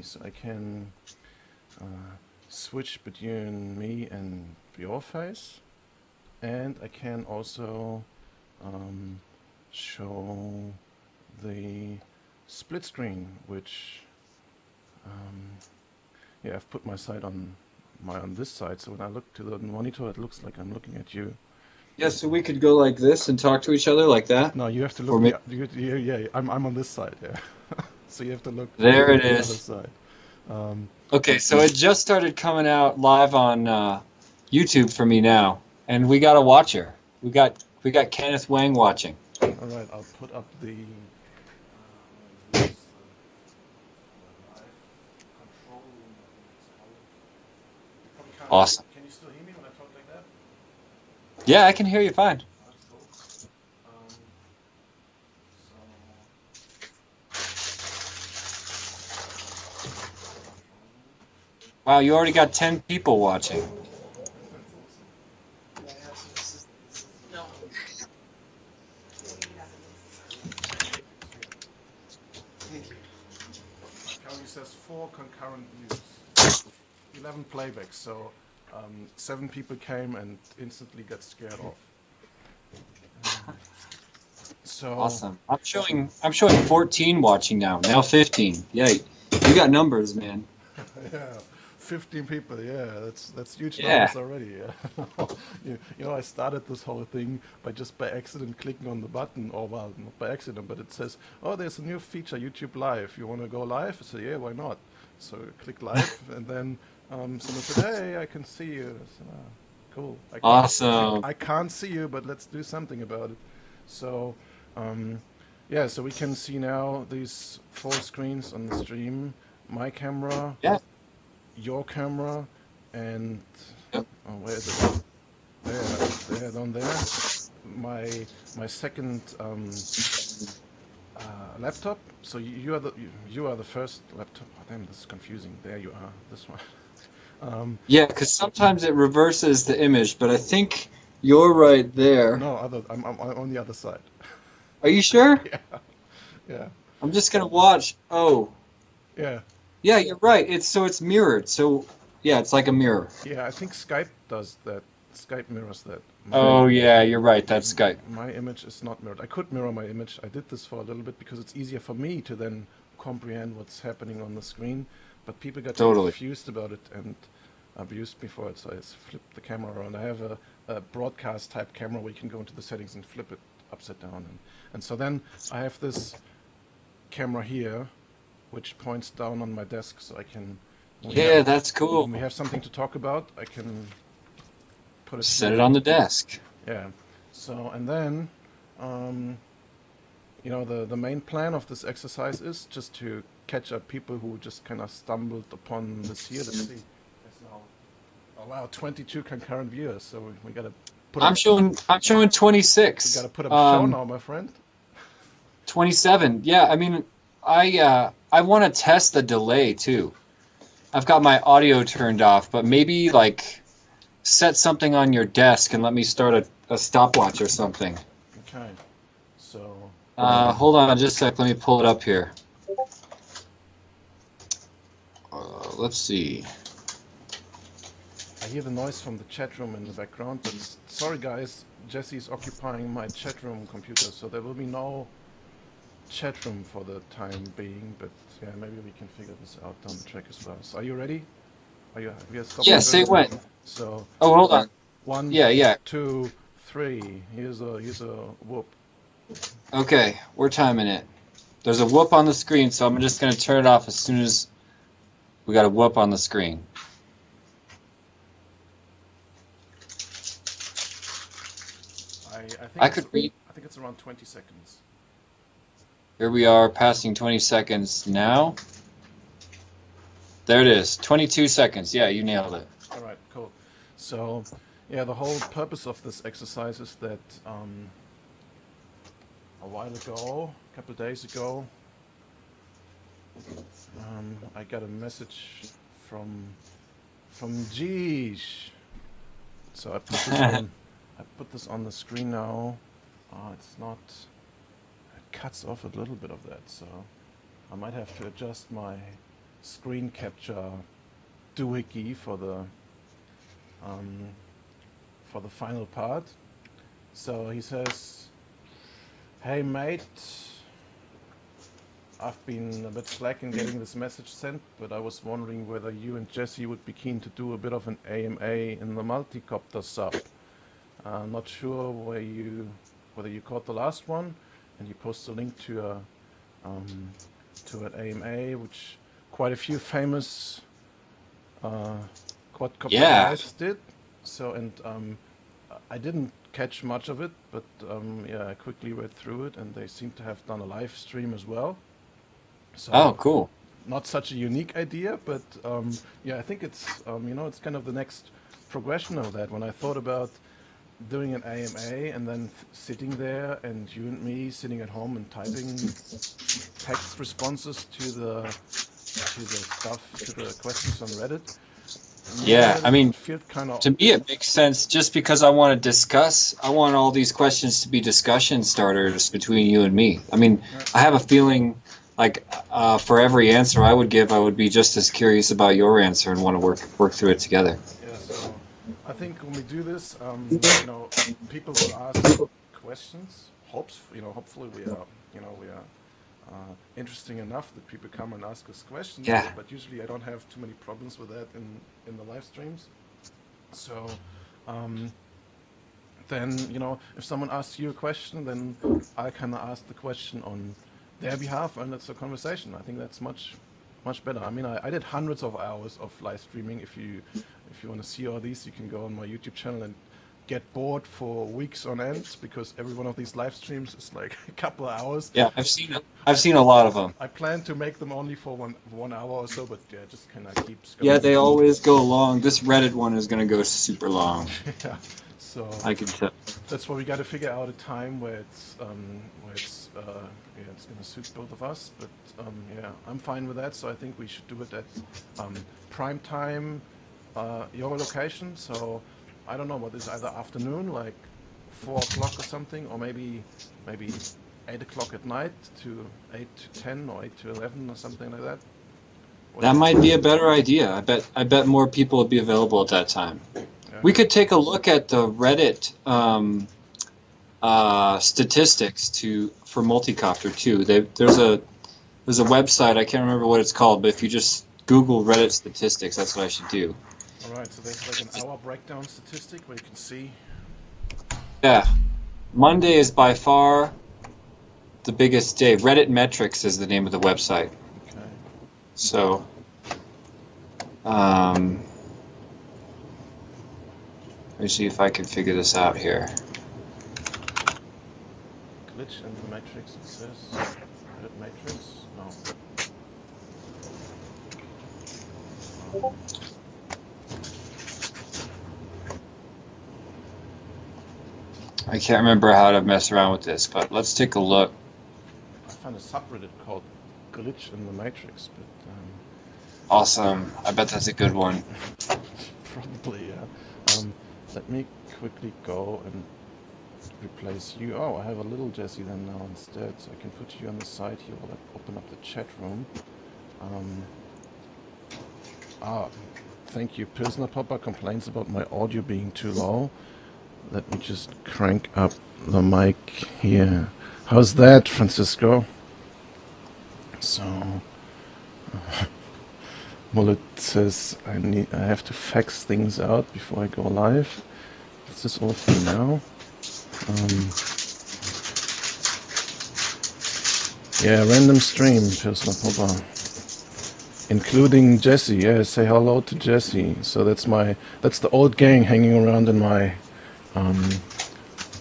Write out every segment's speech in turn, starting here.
so I can uh, switch between me and your face, and I can also um, show the split screen, which yeah, I've put my side on this side, so when I look to the monitor, it looks like I'm looking at you. Yeah, so we could go like this and talk to each other like that. No, you have to Or look maybe yeah, I'm on this side, yeah. So you have to look there it the other is. side. Um, Okay, so it just started coming out live on YouTube for me now, and we got a watcher. We got Kenneth Wang watching. all right, I'll put up the here's the live control room, I think it's called. You probably can't hear. Awesome. Can you still hear me when I talk like that? Yeah, I can hear you fine. That's cool. Um, so control room. Wow, you already got 10 people watching. That's awesome. Thanks here. Currently says 4 concurrent views, 11 playbacks. So 7 people came and instantly got scared off. So Awesome. I'm showing 14 watching now. Now 15. Yeah, you got numbers, man. yeah, 15 people. Yeah, that's huge Yeah. numbers already. Yeah. You know, I started this whole thing by accident clicking on the button, or well, not by accident, but it says, "Oh, there's a new feature, YouTube Live. You want to go live?" I said, "Yeah, why not?" So I click live, and then someone said, "Hey, I can see you." I said, "Ah, cool. Awesome. I can't see you, but let's do something about it." So. Um, yeah, so we can see now these 4 screens on the stream. My camera, Yeah. your camera, and Yep. oh, where is it? There, down there. My second laptop. So you are the first laptop. Oh, damn, this is confusing. There you are. This one. Yeah, because sometimes it reverses the image, but I think you're right there. No, I'm on the other side. Are you sure? Yeah, yeah, I'm just gonna watch. Oh, yeah, yeah, you're right. It's mirrored. So yeah, it's like a mirror. yeah. I think Skype does that. Skype mirrors that. Oh yeah, you're right. That's Skype. My image is not mirrored. I could mirror my image. I did this for a little bit because it's easier for me to then comprehend what's happening on the screen. But people got Totally. confused about it and abused me for it, so I flipped the camera around. I have a broadcast type camera where you can go into the settings and flip it upside down. And so then I have this camera here, which points down on my desk, so I can, Yeah, that's when cool. we have something to talk about, I can put it Set here. it on the desk. Yeah. So, and then, um, you know, the main plan of this exercise is just to catch up people who just kind of stumbled upon this here. Let's see. There's now, oh wow, 22 concurrent viewers. So we gotta put up, I'm showing we 26. gotta put up a show now, my friend. 27. Yeah, I mean, I want to test the delay too. I've got my audio turned off, but maybe like set something on your desk and let me start a stopwatch or something. Okay. So Hold on just a sec. Let me pull it up here. Let's see. I hear the noise from the chat room in the background, but sorry guys, Jesse is occupying my chat room computer, so there will be no chat room for the time being, but yeah, maybe we can figure this out down the track as well. So are you ready? We are Yeah, stopping say early. when. So Oh, hold on. one, Yeah, yeah. 2, 3. Here's a whoop. Okay, we're timing it. There's a whoop on the screen, so I'm just going to turn it off as soon as we got a whoop on the screen. I think I it's could read. I think it's around 20 seconds. Here we are passing 20 seconds now. There it is. 22 seconds. Yeah, you nailed it. All right, cool. So yeah, the whole purpose of this exercise is that a while ago, a couple of days ago, I got a message from Jeesh. So I put this on. I put this on the screen now. It's not. It cuts off a little bit of that, so I might have to adjust my screen capture doohickey um, for the final part. So he says, "Hey mate, I've been a bit slack in getting this message sent, but I was wondering whether you and Jesse would be keen to do a bit of an AMA in the multicopter sub. Not sure whether you caught the last one, and you post a link um, to an AMA, which quite a few famous uh, quadcopter Yeah. guys did. So, and I didn't catch much of it, but yeah, I quickly read through it, and they seem to have done a live stream as well. Oh, So, cool. not such a unique idea, but yeah, I think it's it's kind of the next progression of that. When I thought about doing an AMA and then sitting there and you and me sitting at home and typing text responses to the questions on Reddit, Yeah, yeah, I that mean, felt kind of to me it makes sense just because I want to discuss. I want all these questions to be discussion starters between you and me. I mean, yeah, I have a feeling like for every answer I would give, I would be just as curious about your answer and want to work through it together. yeah. So I think when we do this, people will ask questions. Hopefully we are interesting enough that people come and ask us questions. Yeah. But usually I don't have too many problems with that in the live streams. So um, then if someone asks you a question, then I kind of ask the question on their behalf, and it's a conversation. I think that's much better. I mean, I did hundreds of hours of live streaming. If you want to see all these, you can go on my YouTube channel and get bored for weeks on end because every one of these live streams is like a couple of hours. Yeah, I've seen a lot of them. I plan to make them only for one hour or so, but yeah, it just kind of keeps Yeah, going. they always go long. This Reddit one is going to go super long. Yeah, so I can tell. that's why we got to figure out a time where it's gonna suit both of us. But yeah, I'm fine with that. So I think we should do it at prime time, your location. So I don't know what is either afternoon, like 4 o'clock or something, or maybe 8 o'clock at night to 8 to 10 or 8 to 11 or something like that. What do That you might think? be a better idea. I bet more people would be available at that time. Yeah. We could take a look at the Reddit statistics for Multicopter too. There's a website, I can't remember what it's called, but if you just Google Reddit statistics, that's what I should do. All right. So there's like an hour breakdown statistic where you can see. Yeah, Monday is by far the biggest day. Reddit Metrics is the name of the website. Okay. So, um, let me see if I can figure this out here. Glitch in the matrix, it says. Reddit matrix? No. No. I can't remember how to mess around with this, but let's take a look. I found a subreddit called Glitch in the Matrix, but Awesome. I bet that's a good one. probably, yeah. Let me quickly go and replace you. Oh, I have a little Jesse then now instead, so I can put you on the side here while I open up the chat room. Um, ah, thank you. Pilsner Popper complains about my audio being too low. Let me just crank up the mic here. How's that, Francisco? So, Mullet says I have to fax things out before I go live. Is this all for now? Yeah, random stream, Pilsner Popper. Including Jesse. Yeah, say hello to Jesse. So that's the old gang hanging around in my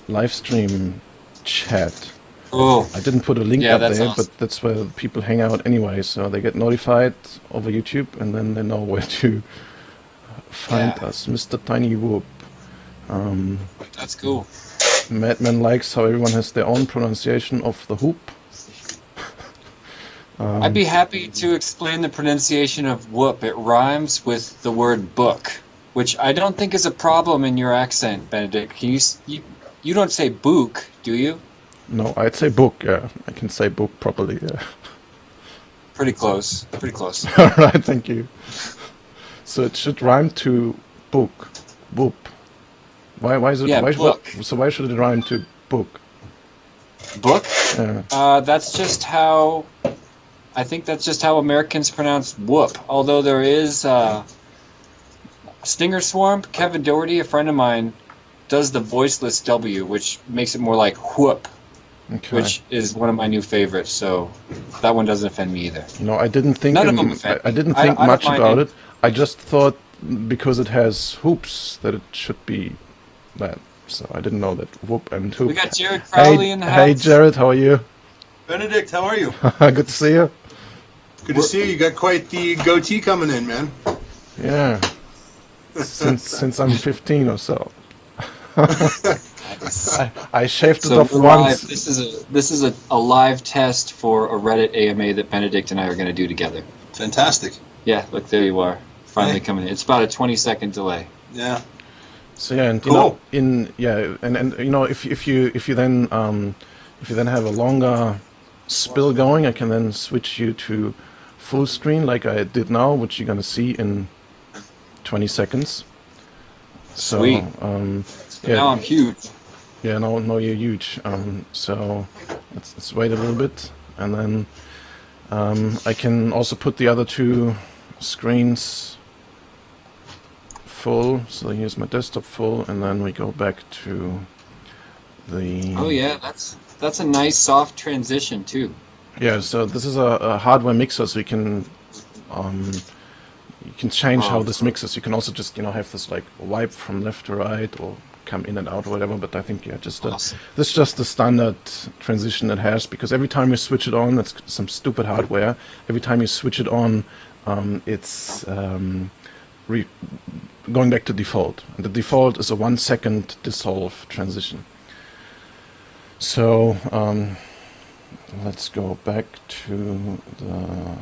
live stream chat. Oh, I didn't put a link yeah, up that's there, awesome. but that's where people hang out anyway. So they get notified over YouTube, and then they know where to find Yeah, us. Mr. Tiny Whoop. that's cool. Madman likes how everyone has their own pronunciation of the hoop. I'd be happy to explain the pronunciation of whoop. It rhymes with the word book, which I don't think is a problem in your accent, Benedict. You don't say book, do you? No, I'd say book. Yeah, I can say book properly. Yeah. Pretty close. Pretty close. All right, thank you. So it should rhyme to book, whoop. Why is it? Yeah, book. Why should it rhyme to book? Book? Yeah. That's just how. I think that's just how Americans pronounce whoop. Although there is Stinger Swarm. Kevin Doherty, a friend of mine, does the voiceless W, which makes it more like whoop, Okay. which is one of my new favorites. So that one doesn't offend me either. No, I didn't think. None of them offend I me. didn't I think don't much mind about it. it. I just thought because it has hoops that it should be that. So I didn't know that whoop and hoop. We got Jared Crowley in the Hey, house. Jared, how are you? Benedict, how are you? Good to see you. Good to see you. You got quite the goatee coming in, man. Yeah. Since I'm 15 or so. I shaved it So off we're once. live. This is a live test for a Reddit AMA that Benedict and I are going to do together. Fantastic. Yeah, look, there you are. Finally Hey. coming in. It's about a 20-second delay. Yeah. So yeah, and Cool. and you know, if you then have a longer spill going, I can then switch you to full screen like I did now, which you're gonna see in 20 seconds. So Sweet. yeah, Now I'm huge. yeah, no, you're huge. So let's wait a little bit, and then I can also put the other two screens full. So here's my desktop full, and then we go back to the. Oh yeah, that's a nice soft transition too. Yeah, so this is a hardware mixer, so you can change how this mixes. You can also just have this like wipe from left to right or come in and out or whatever. But I think Awesome. this is just the standard transition it has, because every time you switch it on, it's some stupid hardware. Every time you switch it on, it's going back to default. And the default is a 1 second dissolve transition. So let's go back to the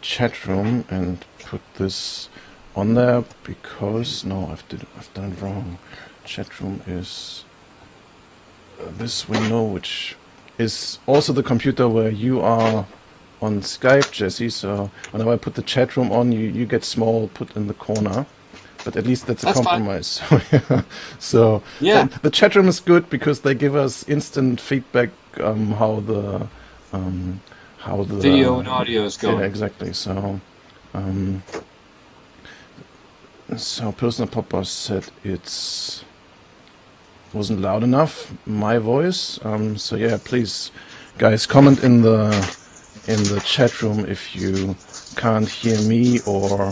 chat room and put this on there, because no, I've done it wrong. Chat room is this window, which is also the computer where you are on Skype, Jesse. So whenever I put the chat room on, you get small, put in the corner. But at least that's a That's fine. compromise. So Yeah. the chat room is good because they give us instant feedback how the Video and audio is yeah, going. exactly. So Personal Popper said it's wasn't loud enough, my voice. So yeah, please, guys, comment in the chat room if you can't hear me, or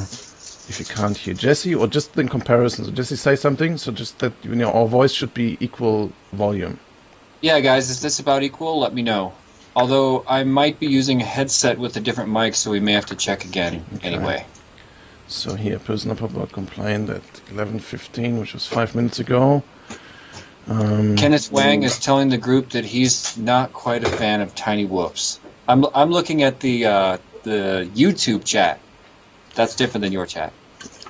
if you can't hear Jesse, or just in comparison. So Jesse, say something. So just that our voice should be equal volume. Yeah, guys, is this about equal? Let me know. Although I might be using a headset with a different mic, so we may have to check again anyway. So here, Personal Popper complained at 11:15, which was 5 minutes ago. Kenneth Wang is telling the group that he's not quite a fan of Tiny Whoops. I'm looking at the YouTube chat. That's different than your chat.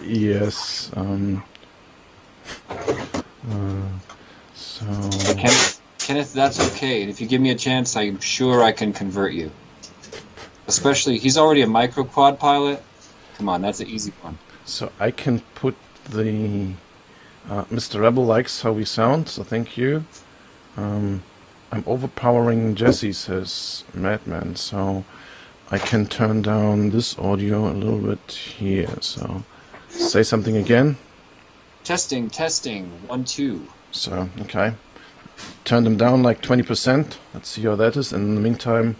Yes. So But Kenneth, that's okay. And if you give me a chance, I'm sure I can convert you. Especially, he's already a micro quad pilot. Come on, that's an easy one. So I can put the Mr. Rebel likes how we sound, so thank you. I'm overpowering Jesse, says Madman, so I can turn down this audio a little bit here. So say something again. Testing, 1, 2. So okay, turn them down like 20%. Let's see how that is. And in the meantime,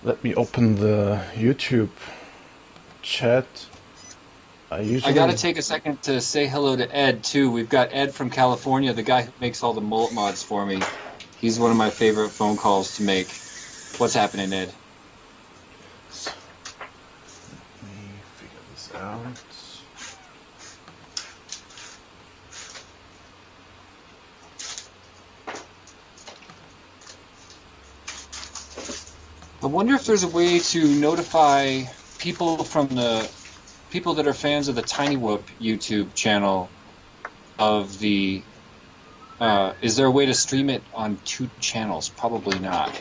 let me open the YouTube chat. I gotta take a second to say hello to Ed too. We've got Ed from California, the guy who makes all the mullet mods for me. He's one of my favorite phone calls to make. What's happening, Ed? Let me figure this out. I wonder if there's a way to notify people that are fans of the Tiny Whoop YouTube channel of the. Is there a way to stream it on 2 channels? Probably not.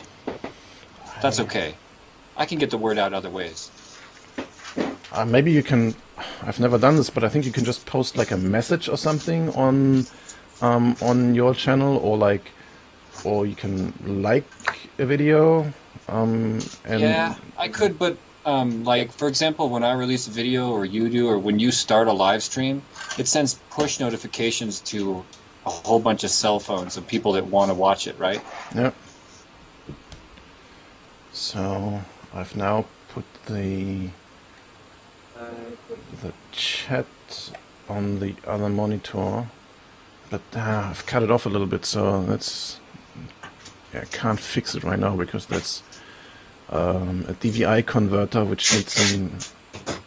That's okay. I can get the word out other ways. Maybe you can. I've never done this, but I think you can just post like a message or something on your channel, or you can like a video. And Yeah, I could, but like for example, when I release a video, or you do, or when you start a live stream, it sends push notifications to a whole bunch of cell phones of people that want to watch it, right? yeah. So I've now put the chat on the other monitor, but I've cut it off a little bit, so I can't fix it right now because that's a DVI converter which needs some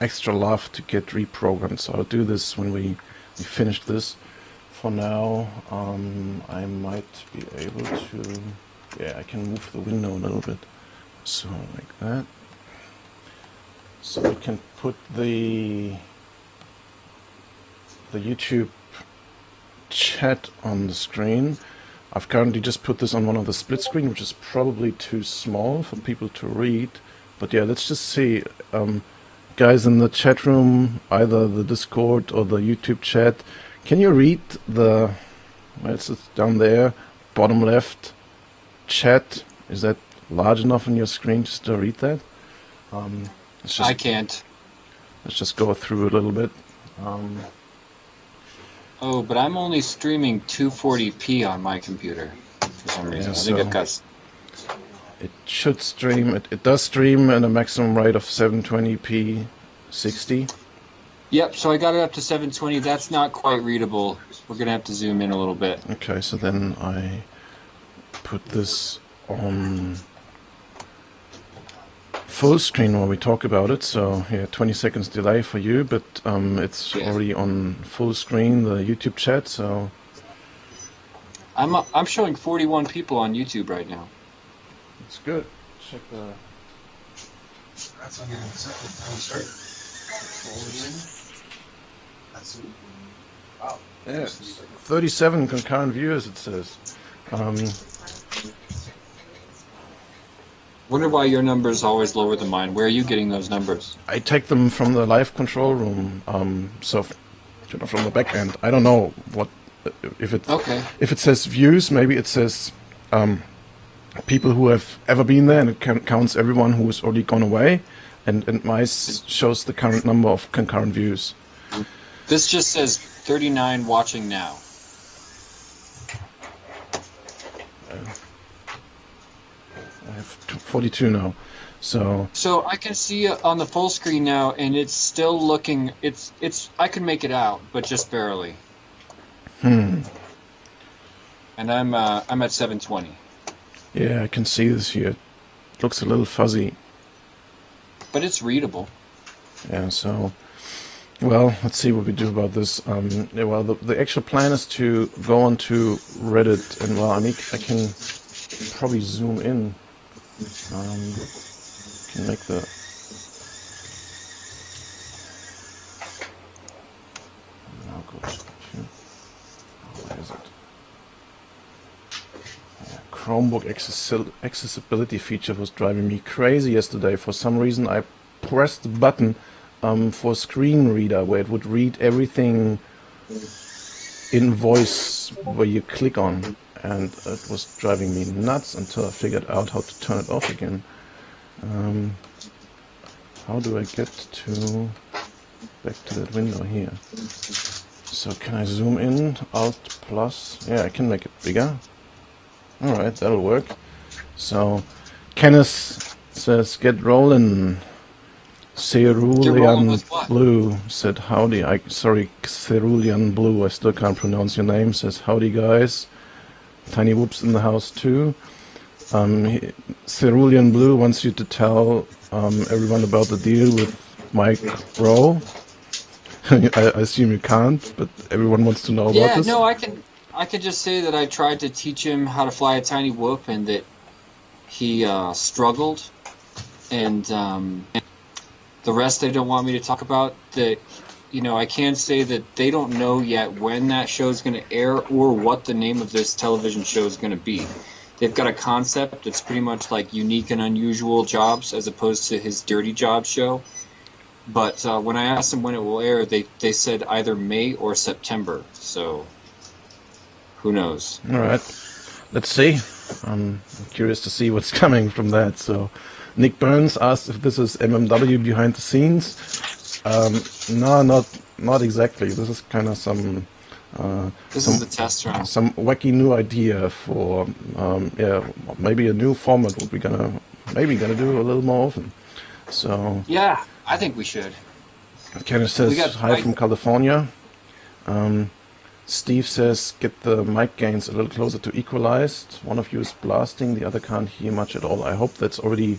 extra love to get reprogrammed. So I'll do this when we finish this. For now, I might be able to. Yeah, I can move the window a little bit, so like that. So we can put the YouTube chat on the screen. I've currently just put this on one of the split screen, which is probably too small for people to read. But yeah, let's just see. Guys in the chat room, either the Discord or the YouTube chat, can you read well, it's down there, bottom left, chat? Is that large enough on your screen just to read that? I can't. Let's just go through a little bit. Oh, but I'm only streaming 240p on my computer for some reason. Yeah, I think so I've got. it should stream. It does stream at a maximum rate of 720p 60. Yep, so I got it up to 720. That's not quite readable. We're gonna have to zoom in a little bit. Okay, so then I put this on full screen while we talk about it. So yeah, 20 seconds delay for you, but it's already on full screen, the YouTube chat. So I'm showing 41 people on YouTube right now. it's good. Check the. That's on the second. Wow. Yeah, 37 concurrent viewers. It says. Wonder why your number is always lower than mine. Where are you getting those numbers? I take them from the live control room, from the back end. I don't know what if it if it says views. Maybe it says people who have ever been there, and it counts everyone who has already gone away, and mice shows the current number of concurrent views. This just says 39 watching now. I have 42 now, so I can see it on the full screen now, and it's still looking. It's. I can make it out, but just barely. And I'm at 720. yeah, I can see this here. It looks a little fuzzy. But it's readable. Yeah, so well, let's see what we do about this. Yeah, well, the actual plan is to go onto Reddit, and well, I can probably zoom in. Can make the. Now go to. Where is it? Yeah, Chromebook accessibility feature was driving me crazy yesterday. For some reason, I pressed the button for screen reader where it would read everything in voice where you click on, and it was driving me nuts until I figured out how to turn it off again. How do I get back to that window here? So can I zoom in? Alt plus. Yeah, I can make it bigger. Alright, that'll work. So Kenneth says get rolling. Cerulean Blue said howdy. Sorry, Cerulean Blue, I still can't pronounce your name. Says howdy guys. Tiny Whoops in the house too. Cerulean Blue wants you to tell everyone about the deal with Mike Rowe. I assume you can't, but everyone wants to know about this. Yeah, no, I can just say that I tried to teach him how to fly a Tiny Whoop, and that he struggled, and the rest they don't want me to talk about. That, you know, I can say that they don't know yet when that show is going to air or what the name of this television show is going to be. they've got a concept that's pretty much like unique and unusual jobs as opposed to his dirty job show. But when I asked them when it will air, they said either May or September. So who knows? All right, let's see. I'm curious to see what's coming from that. So, Nick Burns asked if this is MMW behind the scenes. No, not exactly. This is kind of some. This is the test run. Some wacky new idea for maybe a new format what we're gonna do a little more often. So Yeah, I think we should. Kenneth says We got- hi from California. Steve says get the mic gains a little closer to equalized. One of you is blasting, the other can't hear much at all. I hope that's already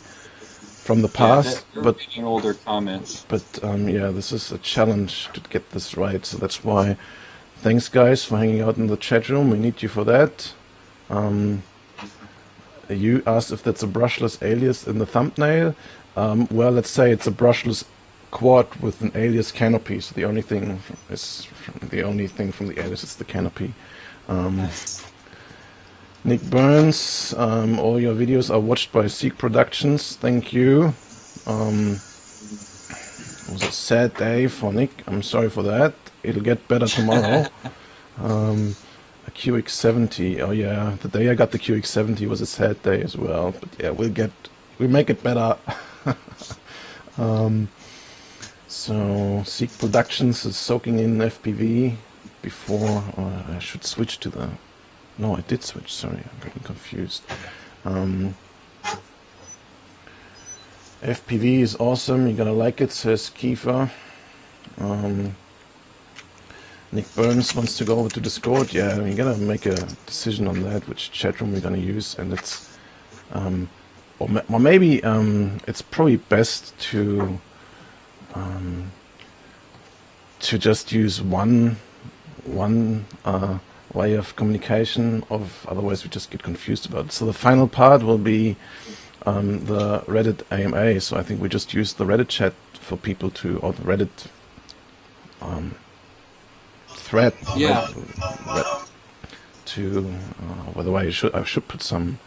from the past, but reading older comments. this is a challenge to get this right. So that's why. Thanks, guys, for hanging out in the chat room. We need you for that. You asked if that's a brushless alias in the thumbnail. Well, let's say it's a brushless quad with an alias canopy. So the only thing from the alias is the canopy. Nick Burns, all your videos are watched by Seek Productions. Thank you. It was a sad day for Nick. I'm sorry for that. It'll get better tomorrow. A QX70. Oh yeah, the day I got the QX70 was a sad day as well. But yeah, we'll make it better. So Seek Productions is soaking in FPV before I should switch to the. No, I did switch. Sorry, I'm getting confused. FPV is awesome. You're gonna like it, says Kiefer. Nick Burns wants to go over to Discord. Yeah, we're gonna make a decision on that, which chat room we're gonna use, and it's, or maybe it's probably best to just use one way of communication. Otherwise, we just get confused about it. So the final part will be the Reddit AMA. So I think we just use the Reddit chat for people to, or the Reddit thread. Yeah. To by the way, I should put some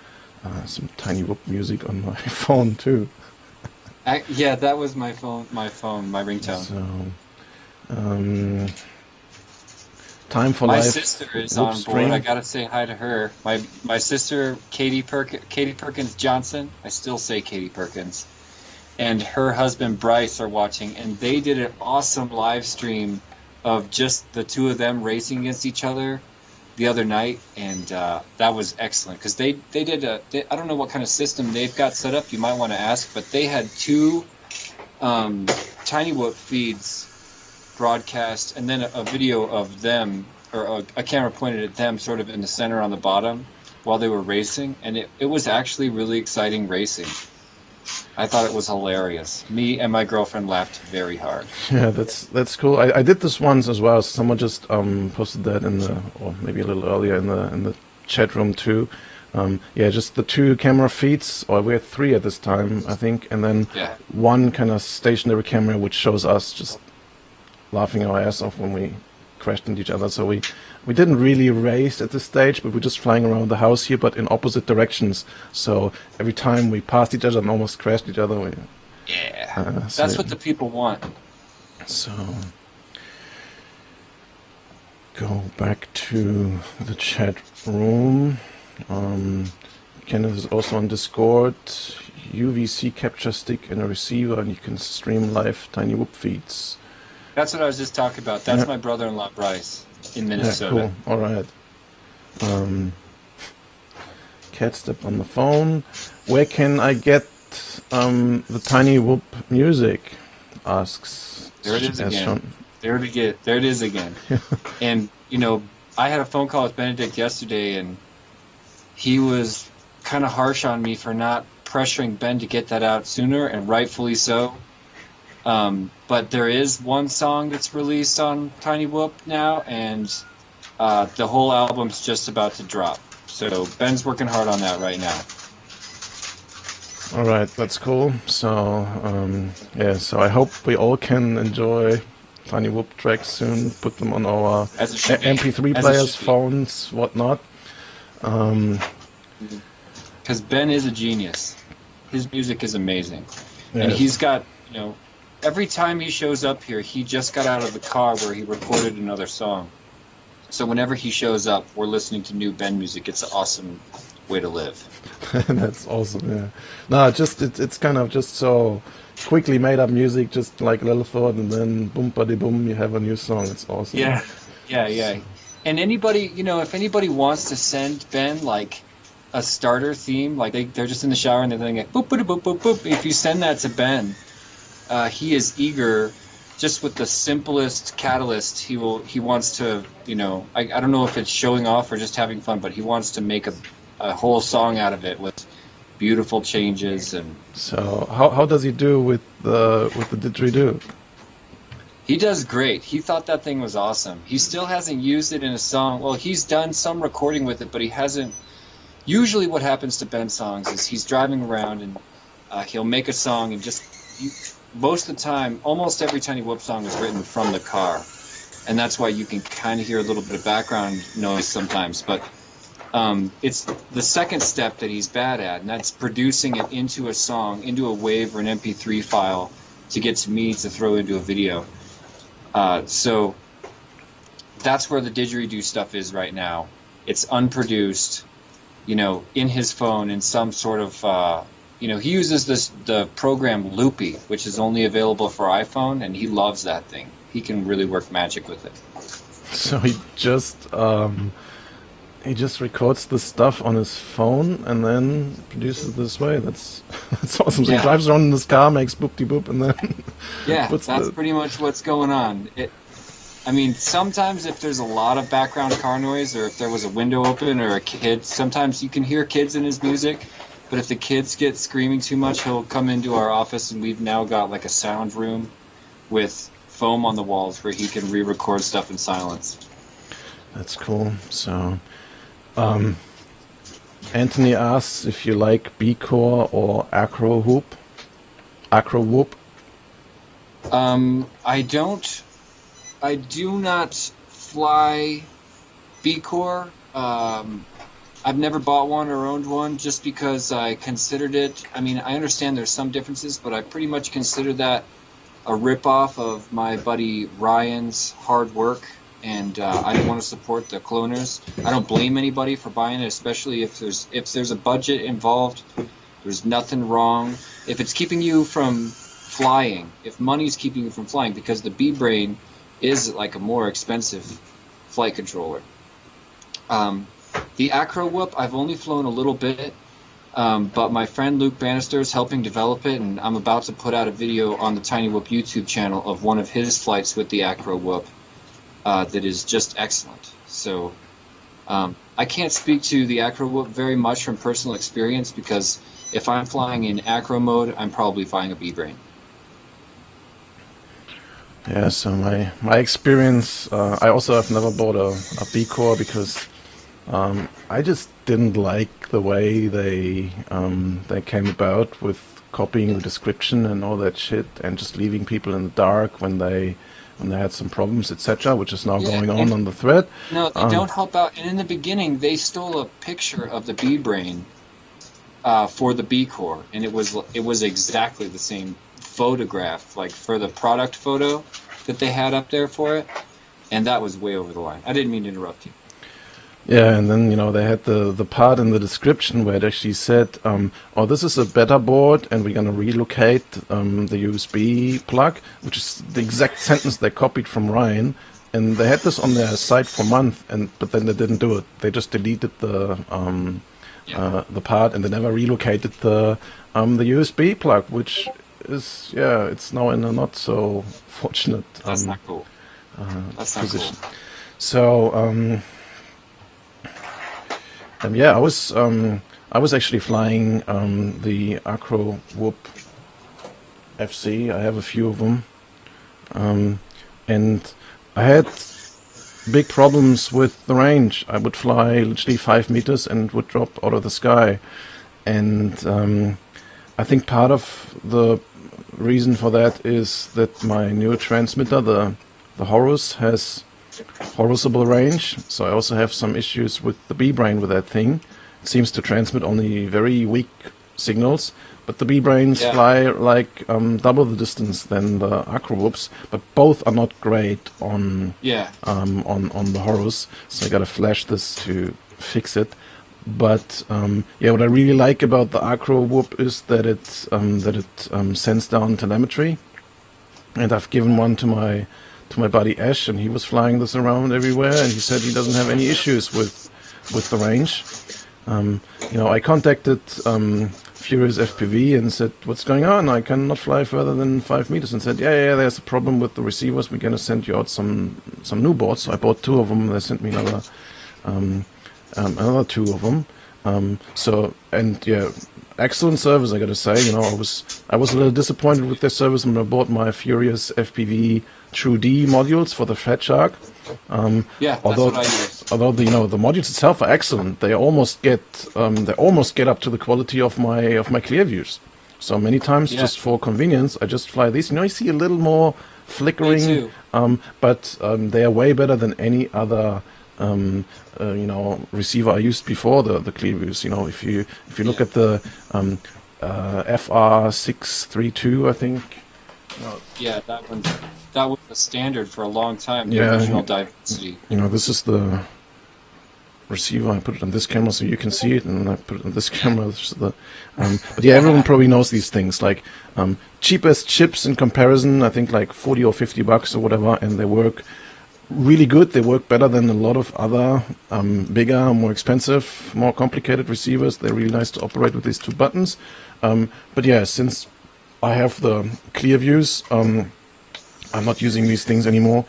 Tiny Whoop music on my phone too. Yeah, that was my ringtone. So, time for My life. sister is Whoop on stream. board. I gotta say hi to her. My sister, Katie Perkins Johnson. I still say Katie Perkins. And her husband Bryce are watching, and they did an awesome live stream of just the two of them racing against each other the other night, and that was excellent because they did I don't know what kind of system they've got set up. You might want to ask, but they had two Tiny Whoop feeds broadcast, and then a video of them, or a camera pointed at them, sort of in the center on the bottom, while they were racing, and it was actually really exciting racing. I thought it was hilarious. Me and my girlfriend laughed very hard. Yeah, that's cool. I did this once as well. Someone just posted that or maybe a little earlier in the chat room too. Just the two camera feeds, or we had three at this time, I think, and then one kind of stationary camera which shows us just laughing our ass off when we crashed into each other. So we didn't really race at this stage, but we're just flying around the house here, but in opposite directions. So every time we passed each other and almost crashed each other, That's what the people want. So go back to the chat room. Kenneth is also on Discord. UVC capture stick and a receiver, and you can stream live Tiny Whoop feeds. That's what I was just talking about. That's my brother-in-law Bryce in Minnesota. Yeah, cool. All right. Cat step on the phone. Where can I get the Tiny Whoop music? Asks. There it is again. Sean. There it is again. And I had a phone call with Benedict yesterday, and he was kind of harsh on me for not pressuring Ben to get that out sooner, and rightfully so. But there is one song that's released on Tiny Whoop now, and the whole album's just about to drop. So Ben's working hard on that right now. All right, that's cool. So, so I hope we all can enjoy Tiny Whoop tracks soon, put them on our MP3 players, phones, whatnot. because Ben is a genius. His music is amazing, and Yes. he's got, you know, every time he shows up here, he just got out of the car where he recorded another song. So whenever he shows up, we're listening to new Ben music. It's an awesome way to live. That's awesome. Yeah. No, it's kind of just so quickly made up music, just like a little thought, and then boom, buddy, boom, you have a new song. It's awesome. Yeah. And anybody, you know, if anybody wants to send Ben like a starter theme, like they're just in the shower and they're thinking boop boop boop boop boop. If you send that to Ben, he is eager. Just with the simplest catalyst, he wants to, you know, I don't know if it's showing off or just having fun, but he wants to make a whole song out of it with beautiful changes. And So how does he do with the didgeridoo? he does great. He thought that thing was awesome. He still hasn't used it in a song. Well, he's done some recording with it, but he hasn't. Usually what happens to Ben songs is he's driving around and he'll make a song and just most of the time, almost every Tiny Whoop song is written from the car, and that's why you can kind of hear a little bit of background noise sometimes. But it's the second step that he's bad at, and that's producing it into a song, into a WAV or an MP3 file to get to me to throw into a video. So that's where the didgeridoo stuff is right now. It's unproduced, you know, in his phone in some sort of, you know, he uses the program Loopy, which is only available for iPhone, and he loves that thing. He can really work magic with it. So he just records the stuff on his phone and then produces it this way. That's awesome. So Yeah. he drives around in his car, makes boop de boop, and then Yeah, puts that's pretty much what's going on. I mean, sometimes if there's a lot of background car noise, or if there was a window open or a kid, sometimes you can hear kids in his music. But if the kids get screaming too much, he'll come into our office, and we've now got like a sound room with foam on the walls where he can re-record stuff in silence. That's cool. So, Anthony asks if you like B-Core or Acro Whoop. Acro Whoop. I do not fly B-Core. I've never bought one or owned one just because I considered it. I mean, I understand there's some differences, but I pretty much consider that a ripoff of my buddy Ryan's hard work, and I don't want to support the cloners. I don't blame anybody for buying it, especially if there's a budget involved. There's nothing wrong. If it's keeping you from flying, if money's keeping you from flying, because the B-Brain is like a more expensive flight controller. The Acro Whoop, I've only flown a little bit, but my friend Luke Bannister is helping develop it, and I'm about to put out a video on the Tiny Whoop YouTube channel of one of his flights with the Acro Whoop that is just excellent. So I can't speak to the Acro Whoop very much from personal experience, because if I'm flying in Acro mode, I'm probably flying a B-Brain. Yeah, so my experience, I also have never bought a B-Core because I just didn't like the way they came about with copying the description and all that shit, and just leaving people in the dark when they had some problems, etc., which is now going on the thread. No, they don't help out. And in the beginning, they stole a picture of the B-Brain for the B-Core, and it was exactly the same photograph, like for the product photo that they had up there for it, and that was way over the line. I didn't mean to interrupt you. Yeah, and then, they had the part in the description where it actually said, oh, this is a beta board, and we're going to relocate the USB plug, which is the exact sentence they copied from Ryan. And they had this on their site for a month, but then they didn't do it. They just deleted the part, and they never relocated the USB plug, which is, it's now in a not so fortunate That's not cool. That's not position. cool. So, I was actually flying the Acro Whoop FC. I have a few of them, and I had big problems with the range. I would fly literally 5 meters and would drop out of the sky. And I think part of the reason for that is that my neurotransmitter, the Horus, has horrible range, so I also have some issues with the B-Brain with that thing, seems to transmit only very weak signals. But the B-Brains Yeah. fly like double the distance than the Acrowhoops, but both are not great Yeah. on the Horus. So I gotta flash this to fix it. But yeah, what I really like about the Acro Whoop is that it sends down telemetry, and I've given one to my buddy Ash, and he was flying this around everywhere, and he said he doesn't have any issues with the range. I contacted Furious FPV and said, "What's going on? I cannot fly further than 5 meters." And said, "Yeah, there's a problem with the receivers. We're gonna send you out some new boards." So I bought 2 of them. They sent me another 2 of them. Excellent service, I gotta say. I was a little disappointed with their service when I bought my Furious FPV True D modules for the Fat Shark. Yeah, that's Although, what I use. although the modules itself are excellent, they almost get up to the quality of my Clearviews. So many times, Yeah. just for convenience, I just fly these. You see a little more flickering, too. but they are way better than any other receiver I used before the Clearviews. If you look at the FR632, I think. Yeah, that was the standard for a long time. The Yeah. original Diversity. This is the receiver. I put it on this camera so you can see it, and I put it on this camera. This is but yeah, everyone probably knows these things. Like cheapest chips in comparison, I think like $40 or $50 or whatever, and they work really good. They work better than a lot of other bigger, more expensive, more complicated receivers. They're really nice to operate with these 2 buttons. But yeah, since I have the Clearviews, I'm not using these things anymore.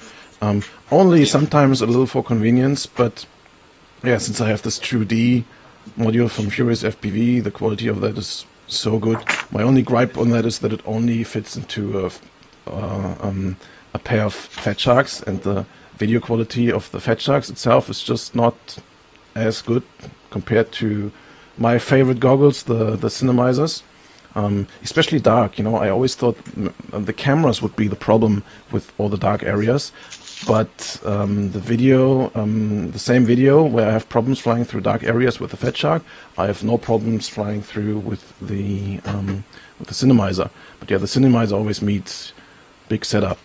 Only sometimes a little for convenience, but yeah, since I have this True D module from Furious FPV, the quality of that is so good. My only gripe on that is that it only fits into a pair of Fat Sharks, and the video quality of the Fat Sharks itself is just not as good compared to my favorite goggles, the Cinemizers. Especially dark, I always thought the cameras would be the problem with all the dark areas, but the video, the same video where I have problems flying through dark areas with the Fat Shark, I have no problems flying through with the Cinemizer. But yeah, the Cinemizer always meets big setup,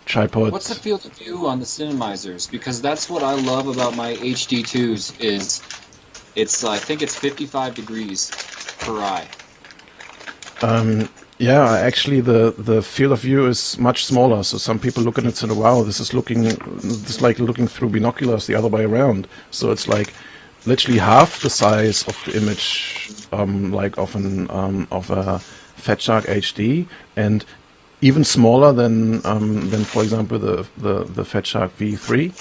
tripod. What's the field of view on the Cinemizers? Because that's what I love about my HD2s is I think it's 55 degrees per eye. Yeah, actually, the field of view is much smaller. So some people look at it and say, "Wow, this is like looking through binoculars the other way around." So it's like literally half the size of the image, like of a Fat Shark HD, and even smaller than for example the Fat Shark V3.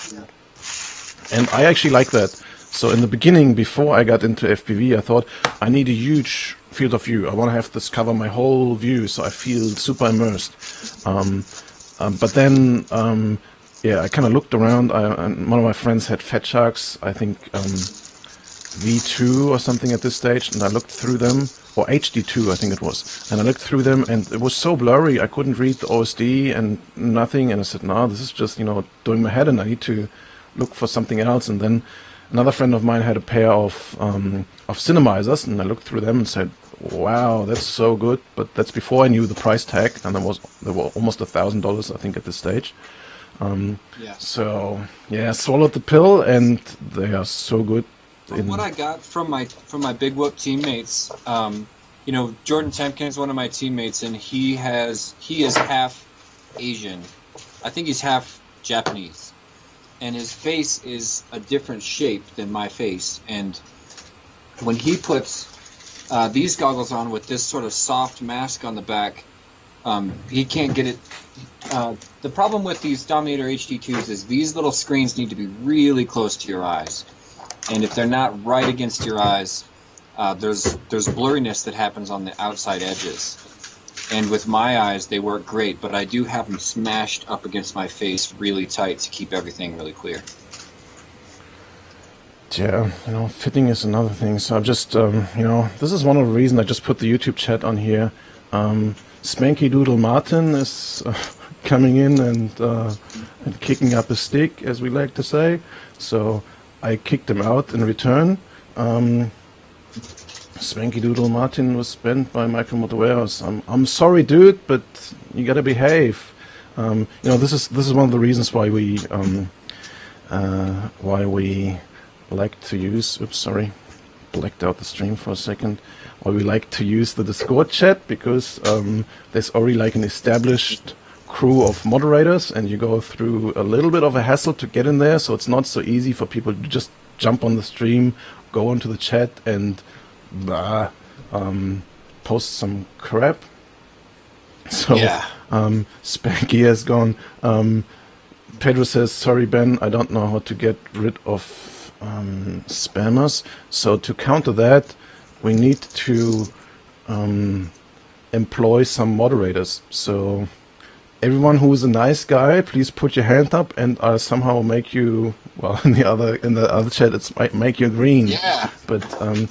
And I actually like that. So in the beginning, before I got into FPV, I thought I need a huge field of view. I want to have this cover my whole view, so I feel super immersed. But then, I kind of looked around. And one of my friends had Fat Sharks, I think V2 or something at this stage, and I looked through them, or HD2 I think it was, and I looked through them, and it was so blurry I couldn't read the OSD and nothing. And I said, "No, this is just doing my head, and I need to look for something else." And then another friend of mine had a pair of Cinemizers, and I looked through them and said, "Wow, that's so good." But that's before I knew the price tag, and they were almost $1,000, I think, at this stage. Yeah. So yeah, swallowed the pill, and they are so good. From what I got from my Big Whoop teammates, Jordan Temkin is one of my teammates, and he is half Asian. I think he's half Japanese, and his face is a different shape than my face. And when he puts these goggles on with this sort of soft mask on the back, he can't get it. The problem with these Dominator HD2s is these little screens need to be really close to your eyes. And if they're not right against your eyes, there's blurriness that happens on the outside edges. And with my eyes, they work great, but I do have them smashed up against my face really tight to keep everything really clear. Yeah, fitting is another thing. So I've just, this is one of the reasons I just put the YouTube chat on here. Spanky Doodle Martin is coming in and kicking up a stick, as we like to say. So I kicked him out in return. Spanky Doodle Martin was banned by Michael Motoveros. I'm sorry, dude, but you gotta behave. This is one of the reasons why we like to use. Oops, sorry, blacked out the stream for a second. Why we like to use the Discord chat, because there's already like an established crew of moderators, and you go through a little bit of a hassle to get in there, so it's not so easy for people to just jump on the stream, go onto the chat, and post some crap. So Yeah. Spanky has gone. Pedro says, sorry Ben, I don't know how to get rid of spammers. So to counter that, we need to employ some moderators. So everyone who is a nice guy, please put your hand up, and I'll somehow make you, well, in the other chat, it's might make you green. Yeah. But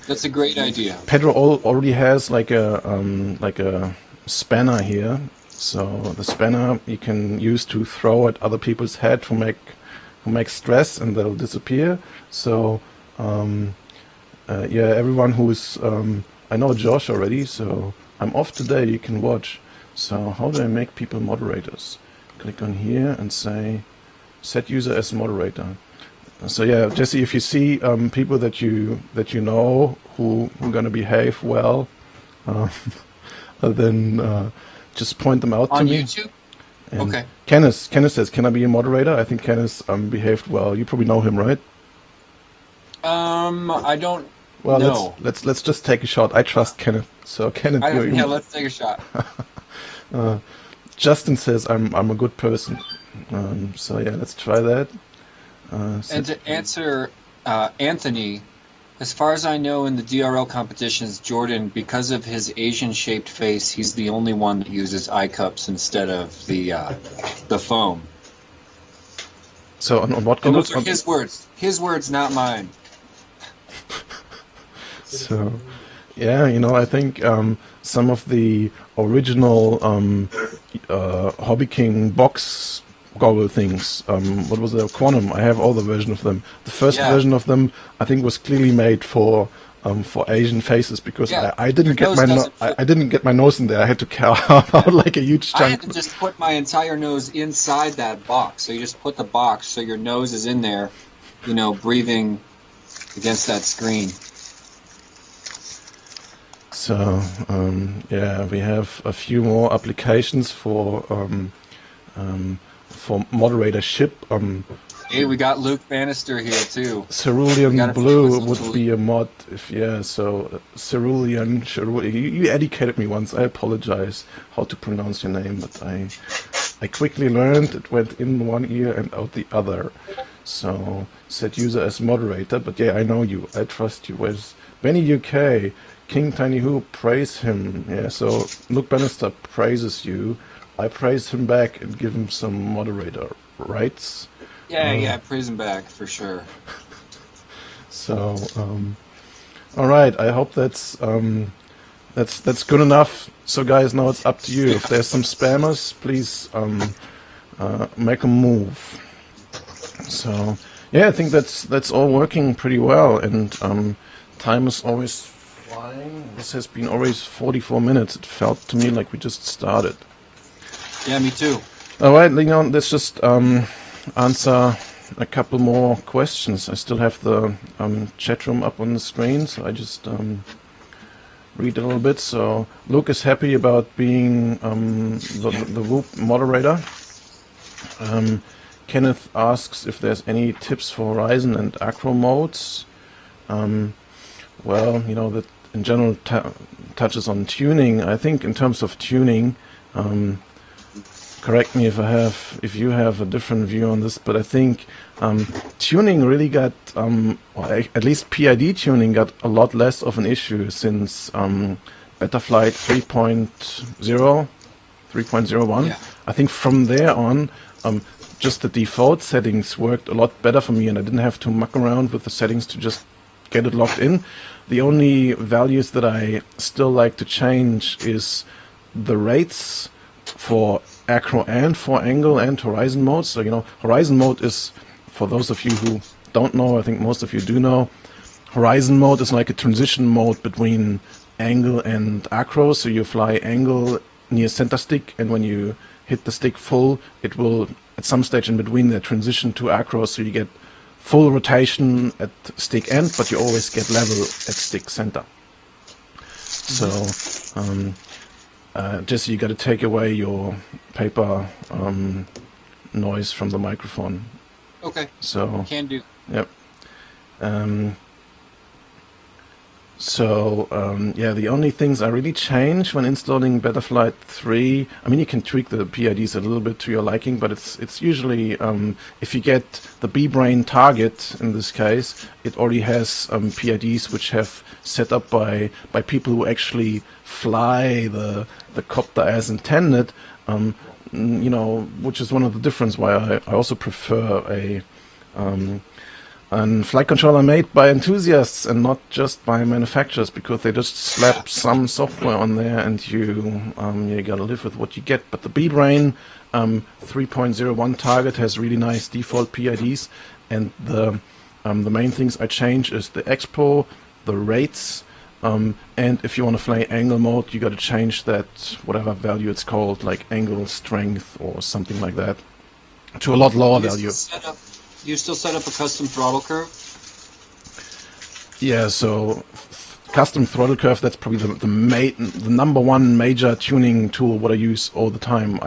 That's a great idea. Pedro already has like a spanner here. So the spanner you can use to throw at other people's head who make stress, and they'll disappear. So everyone who's I know Josh already, so I'm off today. You can watch. So how do I make people moderators? Click on here and say set user as moderator. So yeah, Jesse, if you see people that you know who are gonna behave well, then just point them out to me. On YouTube? And Okay. Kenneth says, "Can I be a moderator?" I think Kenneth behaved well. You probably know him, right? I don't Well, know. let's just take a shot. I trust Kenneth. So Kenneth, Yeah, let's take a shot. Justin says I'm a good person. So yeah, let's try that. And to answer Anthony, as far as I know, in the DRL competitions, Jordan, because of his Asian-shaped face, he's the only one that uses eye cups instead of the foam. So on what And goggles? those are his words. His words, not mine. So, yeah, I think some of the original Hobby King box goggle things, what was it, Quantum, I have all the version of them. The first version of them, I think, was clearly made for Asian faces, because I didn't get I didn't get my nose in there. I had to carve out like a huge I chunk. had to just put my entire nose inside that box. So you just put the box so your nose is in there, breathing against that screen. So we have a few more applications for moderatorship. Hey, we got Luke Bannister here too. Cerulean gotta Blue fix would this be a mod so Cerulean, you educated me once. I apologize how to pronounce your name, but I quickly learned it went in one ear and out the other. So set user as moderator, but yeah, I know you. I trust you. Where's Benny UK? King Tiny Who, praise him. Yeah, so Luke Bannister praises you. I praise him back and give him some moderator rights. Yeah, praise him back for sure. So, all right. I hope that's good enough. So, guys, now it's up to you. If there's some spammers, please make a move. So, yeah, I think that's all working pretty well, and time is always flying. This has been always 44 minutes. It felt to me like we just started. Yeah, me too. All right, let's just answer a couple more questions. I still have the chat room up on the screen, so I just read a little bit. So Luke is happy about being the Whoop moderator. Kenneth asks if there's any tips for Horizon and Acro modes. Well, that in general touches on tuning. I think in terms of tuning, correct me if you have a different view on this, but I think tuning really got, at least PID tuning got a lot less of an issue since Betaflight 3.01. Yeah. I think from there on, just the default settings worked a lot better for me, and I didn't have to muck around with the settings to just get it locked in. The only values that I still like to change is the rates for Acro and for Angle and Horizon mode. So, Horizon mode is, for those of you who don't know, I think most of you do know, Horizon mode is like a transition mode between angle and acro. So you fly angle near center stick, and when you hit the stick full, it will at some stage in between the transition to acro. So you get full rotation at stick end, but you always get level at stick center. So Jesse, you got to take away your paper noise from the microphone. Okay. So Can do. yep. Yeah, the only things I really change when installing Betaflight 3, I mean, you can tweak the PIDs a little bit to your liking, but it's usually, if you get the B-Brain target, in this case, it already has PIDs which have set up by people who actually fly the copter as intended, you know, which is one of the difference why I also prefer a flight controller made by enthusiasts and not just by manufacturers, because they just slap some software on there and you gotta live with what you get. But the B-Brain 3.01 target has really nice default PIDs, and the main things I change is the expo, the rates, and if you want to fly angle mode, you got to change that, whatever value it's called, like angle strength or something like that, to a lot lower value. You still set up a custom throttle curve? Yeah, so custom throttle curve, that's probably the number one major tuning tool what I use all the time.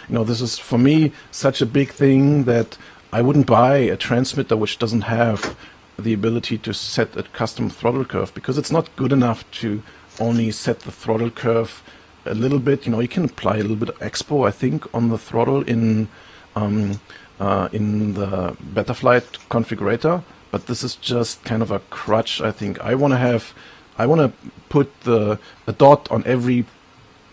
This is for me such a big thing that I wouldn't buy a transmitter which doesn't have the ability to set a custom throttle curve, because it's not good enough to only set the throttle curve a little bit. You know, you can apply a little bit of expo, I think, on the throttle in the Betaflight configurator, but this is just kind of a crutch. I think I want to put a dot on every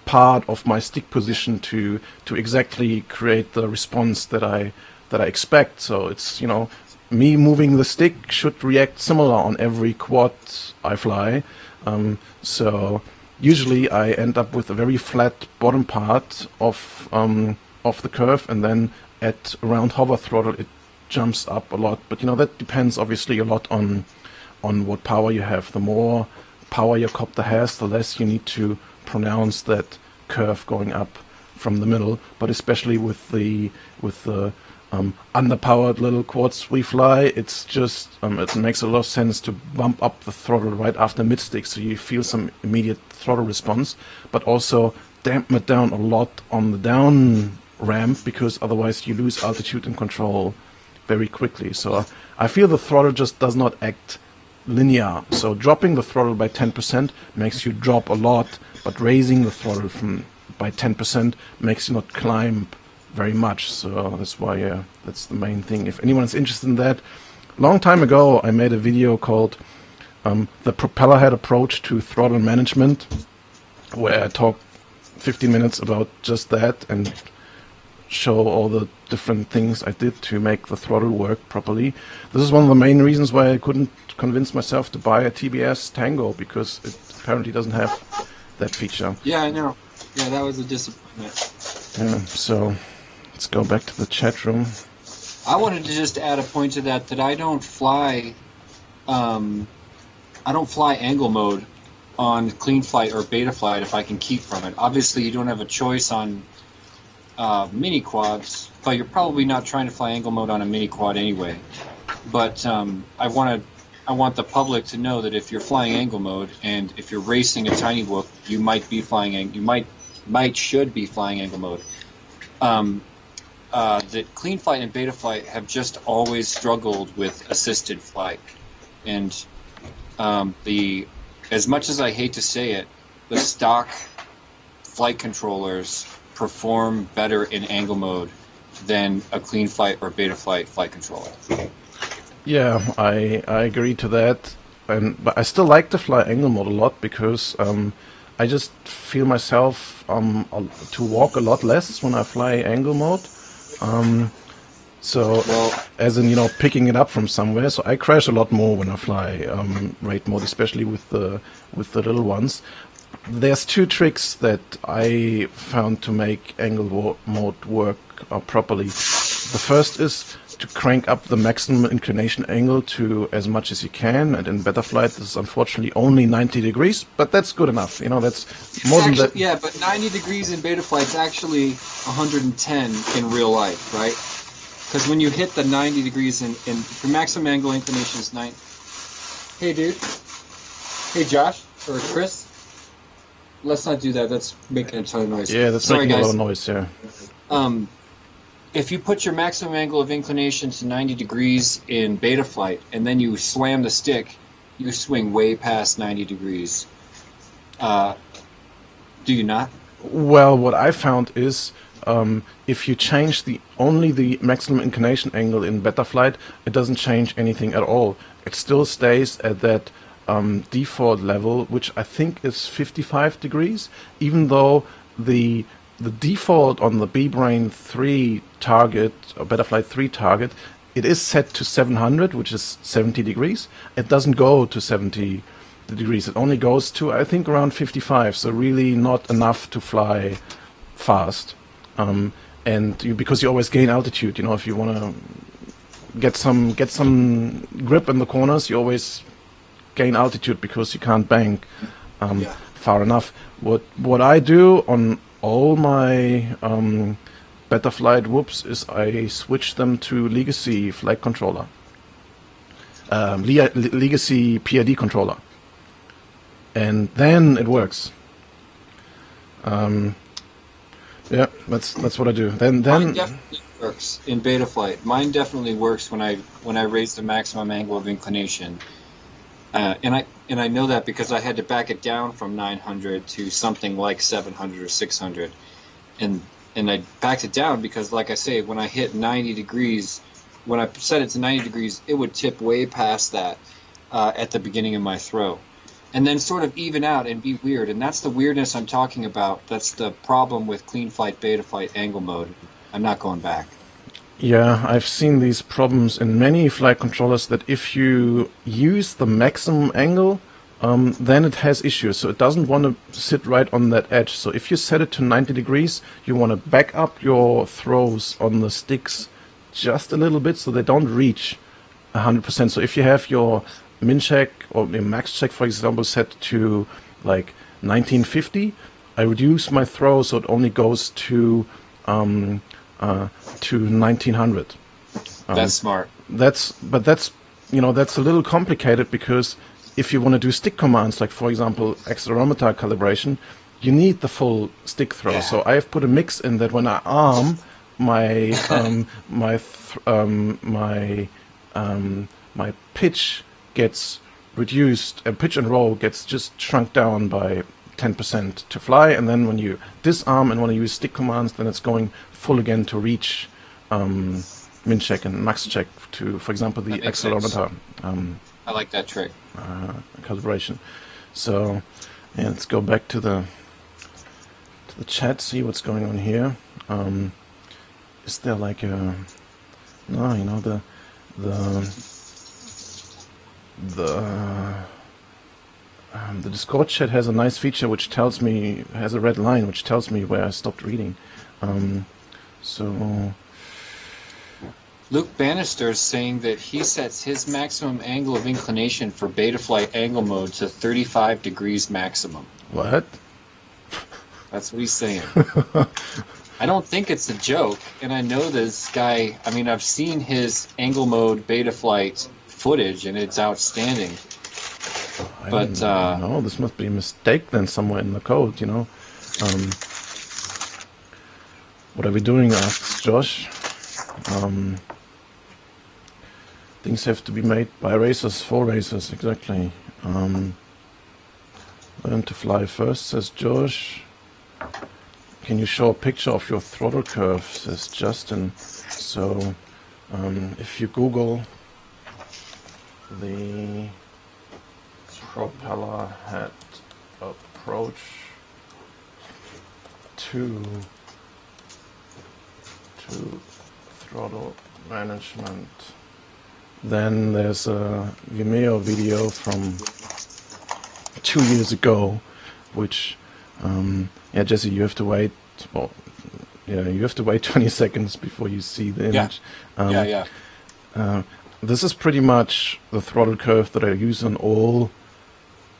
part of my stick position to exactly create the response that I expect. So it's, you know, me moving the stick should react similar on every quad I fly. So usually I end up with a very flat bottom part of the curve, and then at around hover throttle it jumps up a lot. But you know, that depends obviously a lot on what power you have. The more power your copter has, the less you need to pronounce that curve going up from the middle. But especially with the underpowered little quads we fly, it's just it makes a lot of sense to bump up the throttle right after mid stick, so you feel some immediate throttle response, but also dampen it down a lot on the down ramp, because otherwise you lose altitude and control very quickly. So I feel the throttle just does not act linear. So dropping the throttle by 10% makes you drop a lot, but raising the throttle by 10% makes you not climb very much. So that's why that's the main thing. If anyone's interested in that, long time ago I made a video called the propeller head approach to throttle management, where I talk 15 minutes about just that and show all the different things I did to make the throttle work properly. This is one of the main reasons why I couldn't convince myself to buy a TBS Tango, because it apparently doesn't have that feature. Yeah, I know. Yeah, that was a disappointment. Yeah, so let's go back to the chat room. I wanted to just add a point to that I don't fly angle mode on clean flight or Betaflight if I can keep from it. Obviously you don't have a choice on mini quads, but you're probably not trying to fly angle mode on a mini quad anyway. But I want the public to know that if you're flying angle mode, and if you're racing a tiny whoop, you might should be flying angle mode. That clean flight and Betaflight have just always struggled with assisted flight, and as much as I hate to say it, the stock flight controllers perform better in angle mode than a clean flight or Betaflight flight controller. Yeah, I agree to that, but I still like to fly angle mode a lot, because I just feel myself to walk a lot less when I fly angle mode. As in, you know, picking it up from somewhere. So I crash a lot more when I fly rate mode, especially with the little ones. There's two tricks that I found to make angle mode work properly. The first is to crank up the maximum inclination angle to as much as you can. And in Betaflight, this is unfortunately only 90 degrees, but that's good enough. You know, that's more than that. Yeah, but 90 degrees in Betaflight is actually 110 in real life, right? Because when you hit the 90 degrees in your maximum angle inclination is 9. Hey, dude. Hey, Josh or Chris. Let's not do that. That's making a ton of noise. Yeah, that's Sorry, making guys. a lot of noise. Yeah. If you put your maximum angle of inclination to 90 degrees in Betaflight and then you slam the stick, you swing way past 90 degrees. Do you not? Well, what I found is if you change only the maximum inclination angle in Betaflight, it doesn't change anything at all. It still stays at that default level, which I think is 55 degrees, even though the default on the B-Brain 3 target, or Betaflight 3 target, it is set to 700, which is 70 degrees. It doesn't go to 70 degrees. It only goes to, I think, around 55, so really not enough to fly fast. Because you always gain altitude, you know, if you want to get some grip in the corners, you always gain altitude because you can't bank far enough. What I do on all my Betaflight whoops is I switch them to Legacy flight controller, Legacy PID controller, and then it works. Yeah, that's what I do. Then Mine definitely works in Betaflight. Mine definitely works when I raise the maximum angle of inclination. And I know that because I had to back it down from 900 to something like 700 or 600, and I backed it down because, like I say, when I hit 90 degrees, when I set it to 90 degrees, it would tip way past that at the beginning of my throw, and then sort of even out and be weird. And that's the weirdness I'm talking about. That's the problem with Clean Flight Betaflight angle mode. I'm not going back. Yeah, I've seen these problems in many flight controllers that if you use the maximum angle, then it has issues. So it doesn't want to sit right on that edge. So if you set it to 90 degrees, you want to back up your throws on the sticks just a little bit so they don't reach 100%. So if you have your min check or your max check, for example, set to like 1950, I reduce my throw so it only goes to 1900. That's smart. That's a little complicated because if you want to do stick commands, like for example accelerometer calibration, you need the full stick throw. Yeah. So I have put a mix in that when I arm my my pitch gets reduced and pitch and roll gets just shrunk down by 10% to fly, and then when you disarm and want to use stick commands, then it's going full again to reach min check and max check to, for example, the accelerometer I like that trick. calibration. So yeah, let's go back to the chat, see what's going on here. Is there like a the Discord chat has a nice feature which tells me, has a red line which tells me where I stopped reading. So Luke Bannister is saying that he sets his maximum angle of inclination for Betaflight angle mode to 35 degrees maximum. what? That's what he's saying. I don't think it's a joke, and I know this guy. I mean, I've seen his angle mode Betaflight footage, and it's outstanding. I But, don't know. This must be a mistake then somewhere in the code, you know. What are we doing? Asks Josh. Things have to be made by racers for racers, exactly. Learn to fly first, says Josh. Can you show a picture of your throttle curve, says Justin. So, if you Google the propeller head approach to throttle management, then there's a Vimeo video from 2 years ago, which yeah, Jesse, you have to wait. Well, Yeah, you have to wait 20 seconds before you see the Yeah, image. yeah, Um, yeah. uh, this is pretty much the throttle curve that I use on all,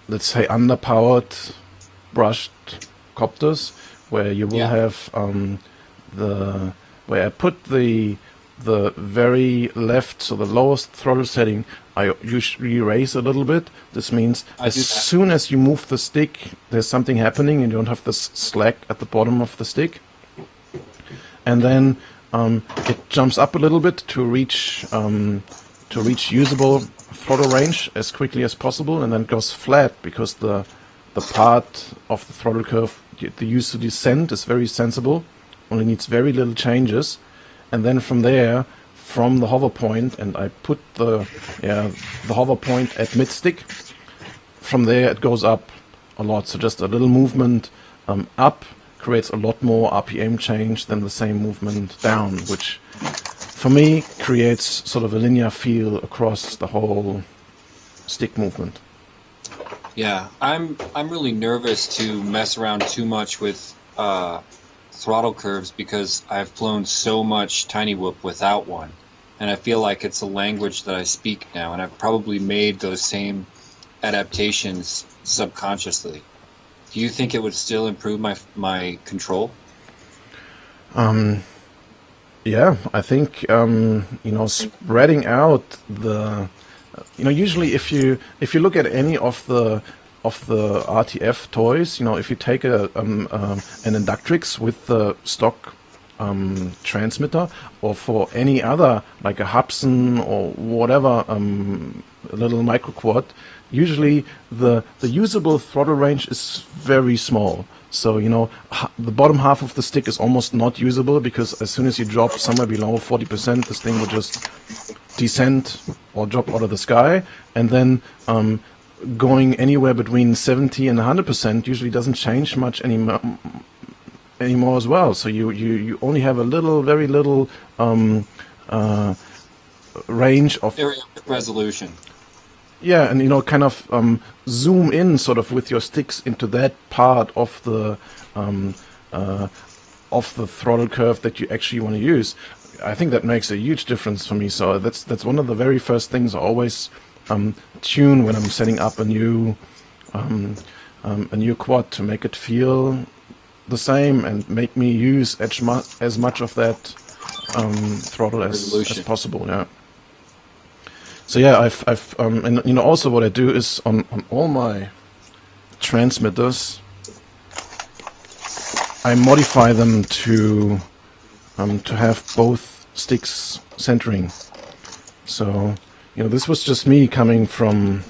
let's say, underpowered brushed copters, where you will Yeah. have the where I put the very left, so the lowest throttle setting, I usually raise a little bit. This means I as do that. soon as you move the stick, there's something happening, and you don't have this slack at the bottom of the stick. And then it jumps up a little bit to reach usable throttle range as quickly as possible, and then goes flat because the part of the throttle curve, the use to descent, is very sensible, only needs very little changes, and then from there, from the hover point, and I put the hover point at mid stick. From there, it goes up a lot. So just a little movement up creates a lot more RPM change than the same movement down, which for me creates sort of a linear feel across the whole stick movement. Yeah, I'm really nervous to mess around too much with throttle curves because I've flown so much Tiny Whoop without one, and I feel like it's a language that I speak now, and I've probably made those same adaptations subconsciously. Do you think it would still improve my control? Yeah, I think spreading out the usually if you look at any of the RTF toys, if you take an Inductrix with the stock transmitter, or for any other like a Hubsan or whatever little micro quad, usually the usable throttle range is very small. So the bottom half of the stick is almost not usable, because as soon as you drop somewhere below 40%, this thing will just descend or drop out of the sky, and then going anywhere between 70 and 100% usually doesn't change much anymore as well. So you only have a little, very little range of. Area resolution. Yeah, and kind of zoom in sort of with your sticks into that part um, of the throttle curve that you actually want to use. I think that makes a huge difference for me. So that's one of the very first things I always tune when I'm setting up a new quad, to make it feel the same and make me use as much of that throttle as Resolution. possible. Yeah. So yeah, I've and also what I do is on all my transmitters, I modify them to have both sticks centering. So this was just me coming kind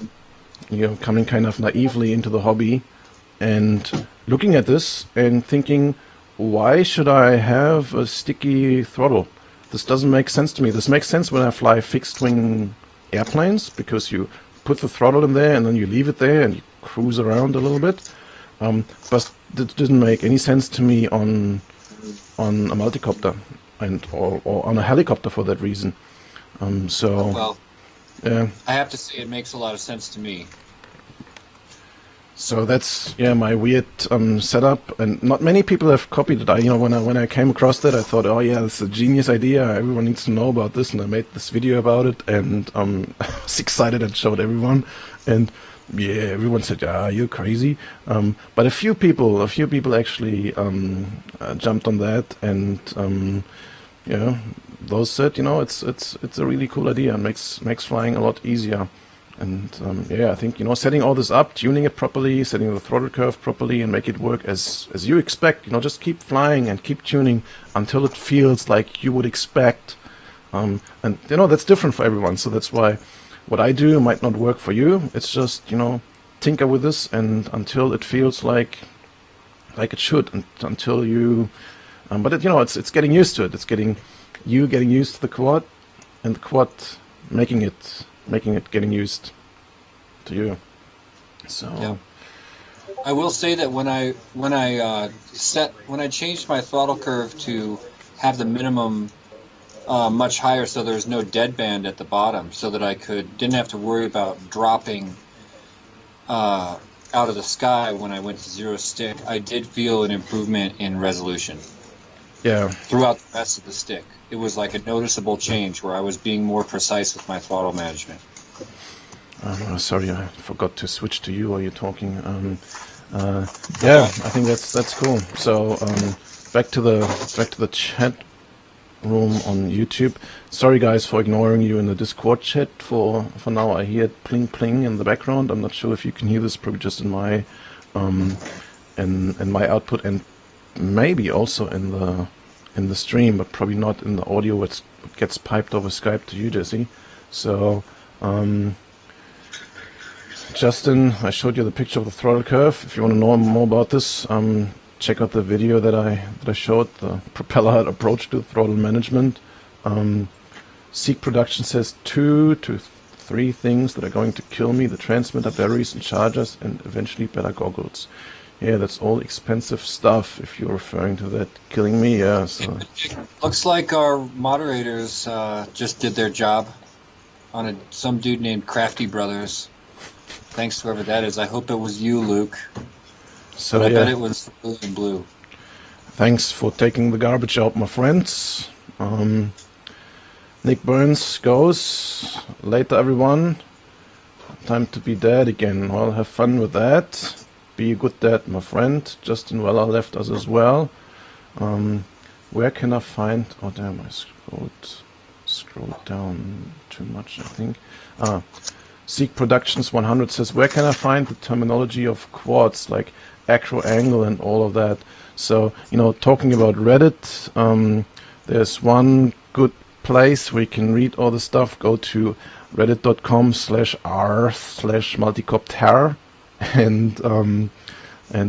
of naively into the hobby, and looking at this and thinking, why should I have a sticky throttle? This doesn't make sense to me. This makes sense when I fly fixed wing airplanes, because you put the throttle in there and then you leave it there and you cruise around a little bit. But it didn't make any sense to me on a multicopter or on a helicopter for that reason. So Well, yeah, I have to say it makes a lot of sense to me. so that's my weird setup, and not many people have copied it. When I came across that, I thought, oh yeah, this is a genius idea. Everyone needs to know about this, and I made this video about it, and I was excited and showed everyone, and yeah, everyone said, yeah, you're crazy. But a few people actually jumped on that, and those said, it's a really cool idea and makes flying a lot easier. And I think setting all this up, tuning it properly, setting the throttle curve properly, and make it work as you expect. Just keep flying and keep tuning until it feels like you would expect. And that's different for everyone. So that's why what I do might not work for you. It's just tinker with this, and until it feels like it should, and until you. But it's getting used to it. It's getting used to the quad, and the quad making it getting used to you. So Yeah. I will say that when I changed my throttle curve to have the minimum much higher, so there's no deadband at the bottom, so that I didn't have to worry about dropping out of the sky when I went to zero stick, I did feel an improvement in resolution. Yeah. throughout the rest of the stick. It was like a noticeable change where I was being more precise with my throttle management. Sorry, I forgot to switch to you while you're talking. Yeah, I think that's cool. So back to the chat room on YouTube. Sorry guys for ignoring you in the Discord chat for now. I hear it pling pling in the background. I'm not sure if you can hear this, probably just in my in my output, and maybe also in the stream, but probably not in the audio which gets piped over Skype to you, Jesse. So Justin, I showed you the picture of the throttle curve. If you want to know more about this, check out the video that I showed, the propeller approach to throttle management. Seek Production says 2 to 3 things that are going to kill me: the transmitter, batteries and chargers, and eventually better goggles. Yeah, that's all expensive stuff if you're referring to that killing me. Yeah, so Looks like our moderators just did their job on some dude named Crafty Brothers. Thanks to whoever that is. I hope it was you, Luke. so But I bet yeah, it was Blue and Blue. thanks for taking the garbage out, my friends. Nick Burns goes, later everyone, time to be dead again. Well, have fun with that. Be a good dad, my friend. Justin Weller left us as well. Where can I find... Oh damn, I scrolled down too much, I think. Seek Productions 100 says, where can I find the terminology of quads, like acro angle and all of that? So, talking about Reddit, there's one good place where you can read all the stuff. Go to reddit.com/r/multicopter and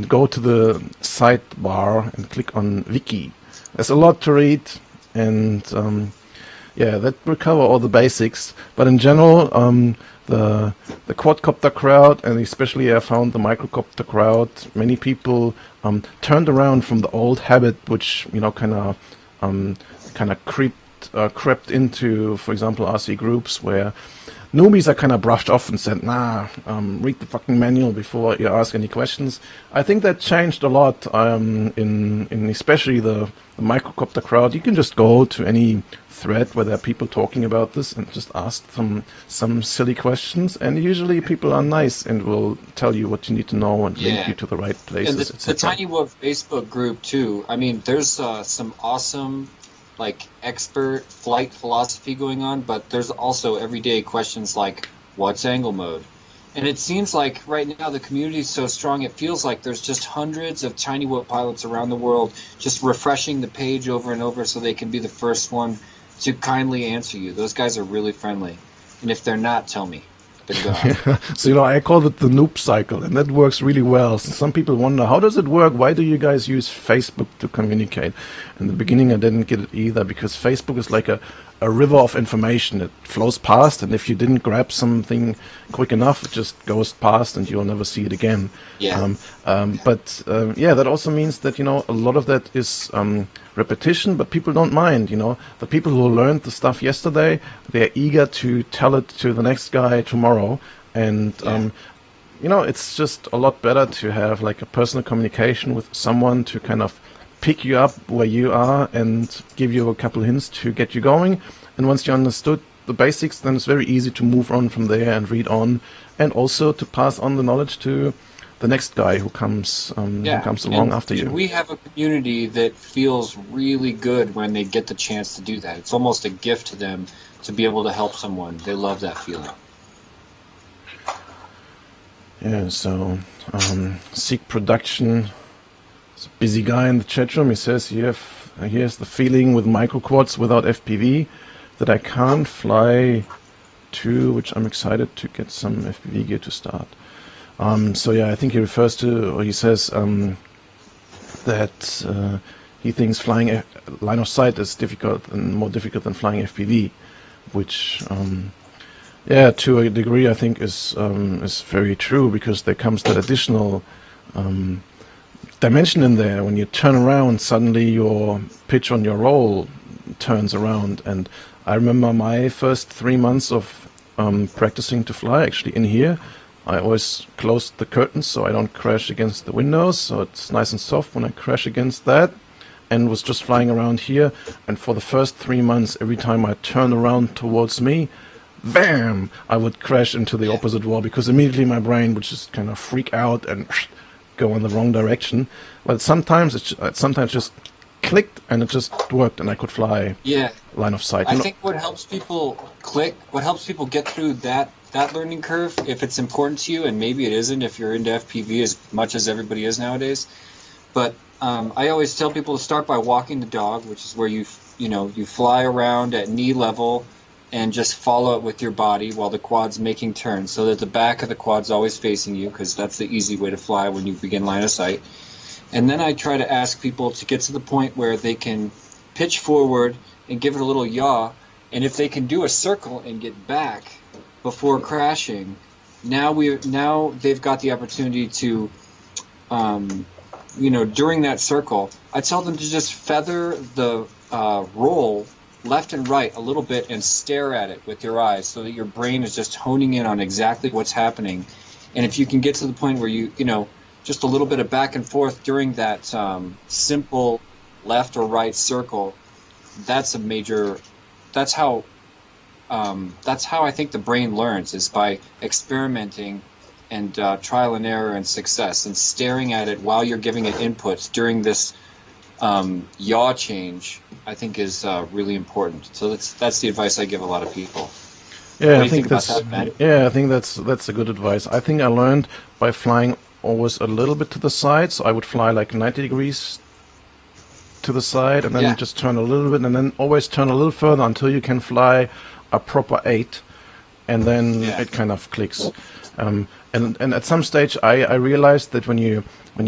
go to the sidebar and click on wiki. There's a lot to read, and yeah, that will cover all the basics. But in general, the quadcopter crowd, and especially I found the microcopter crowd, many people turned around from the old habit, which kind of crept into, for example, RC groups where newbies are kind of brushed off and said, nah, read the fucking manual before you ask any questions. I think that changed a lot in especially the microcopter crowd. You can just go to any thread where there are people talking about this and just ask some silly questions, and usually people are nice and will tell you what you need to know and link you to the right places, And the etc. Tiny Whoop Facebook group too. I mean, there's some awesome, like, expert flight philosophy going on, but there's also everyday questions like, what's angle mode? And it seems like right now the community is so strong, it feels like there's just hundreds of Tiny Whoop pilots around the world just refreshing the page over and over so they can be the first one to kindly answer you. Those guys are really friendly. And if they're not, tell me. Then go on. So, I call it the noob cycle, and that works really well. So some people wonder, how does it work? Why do you guys use Facebook to communicate? In the beginning, I didn't get it either, because Facebook is like a river of information. It flows past, and if you didn't grab something quick enough, it just goes past, and you'll never see it again. Yeah. But that also means that, a lot of that is repetition, but people don't mind. The people who learned the stuff yesterday, they're eager to tell it to the next guy tomorrow. And it's just a lot better to have like a personal communication with someone to kind of pick you up where you are and give you a couple hints to get you going. And once you understood the basics, then it's very easy to move on from there and read on, and also to pass on the knowledge to the next guy who comes along after you. We have a community that feels really good when they get the chance to do that. It's almost a gift to them to be able to help someone. They love that feeling. Yeah, so Seek Production, it's a busy guy in the chat room. He says he has the feeling with microquads without FPV that I can't fly to, which I'm excited to get some FPV gear to start. So yeah, I think he refers to, or he says that he thinks flying line of sight is difficult and more difficult than flying FPV, which to a degree I think is very true, because there comes that additional dimension in there. When you turn around, suddenly your pitch on your roll turns around. And I remember my first 3 months of practicing to fly actually in here. I always closed the curtains so I don't crash against the windows, so it's nice and soft when I crash against that. and was just flying around here. And for the first 3 months, every time I turned around towards me, bam, I would crash into the opposite wall, because immediately my brain would just kind of freak out and go in the wrong direction. But sometimes it sometimes just clicked and it just worked, and I could fly Yeah. line of sight. I think what helps people get through that learning curve, if it's important to you, and maybe it isn't if you're into FPV as much as everybody is nowadays. But I always tell people to start by walking the dog, which is where you fly around at knee level and just follow it with your body while the quad's making turns, so that the back of the quad's always facing you, because that's the easy way to fly when you begin line of sight. And then I try to ask people to get to the point where they can pitch forward and give it a little yaw, and if they can do a circle and get back before crashing, now they've got the opportunity to, during that circle, I tell them to just feather the roll left and right a little bit and stare at it with your eyes, so that your brain is just honing in on exactly what's happening. And if you can get to the point where you just a little bit of back and forth during that simple left or right circle, that's how I think the brain learns, is by experimenting and trial and error and success, and staring at it while you're giving it inputs during this yaw change, I think is really important. So that's the advice I give a lot of people. Yeah, I think that's I think that's a good advice. I think I learned by flying always a little bit to the side, so I would fly like 90 degrees to the side, and then just turn a little bit, and then always turn a little further until you can fly a proper 8, and then it kind of clicks. And at some stage, I realized that when you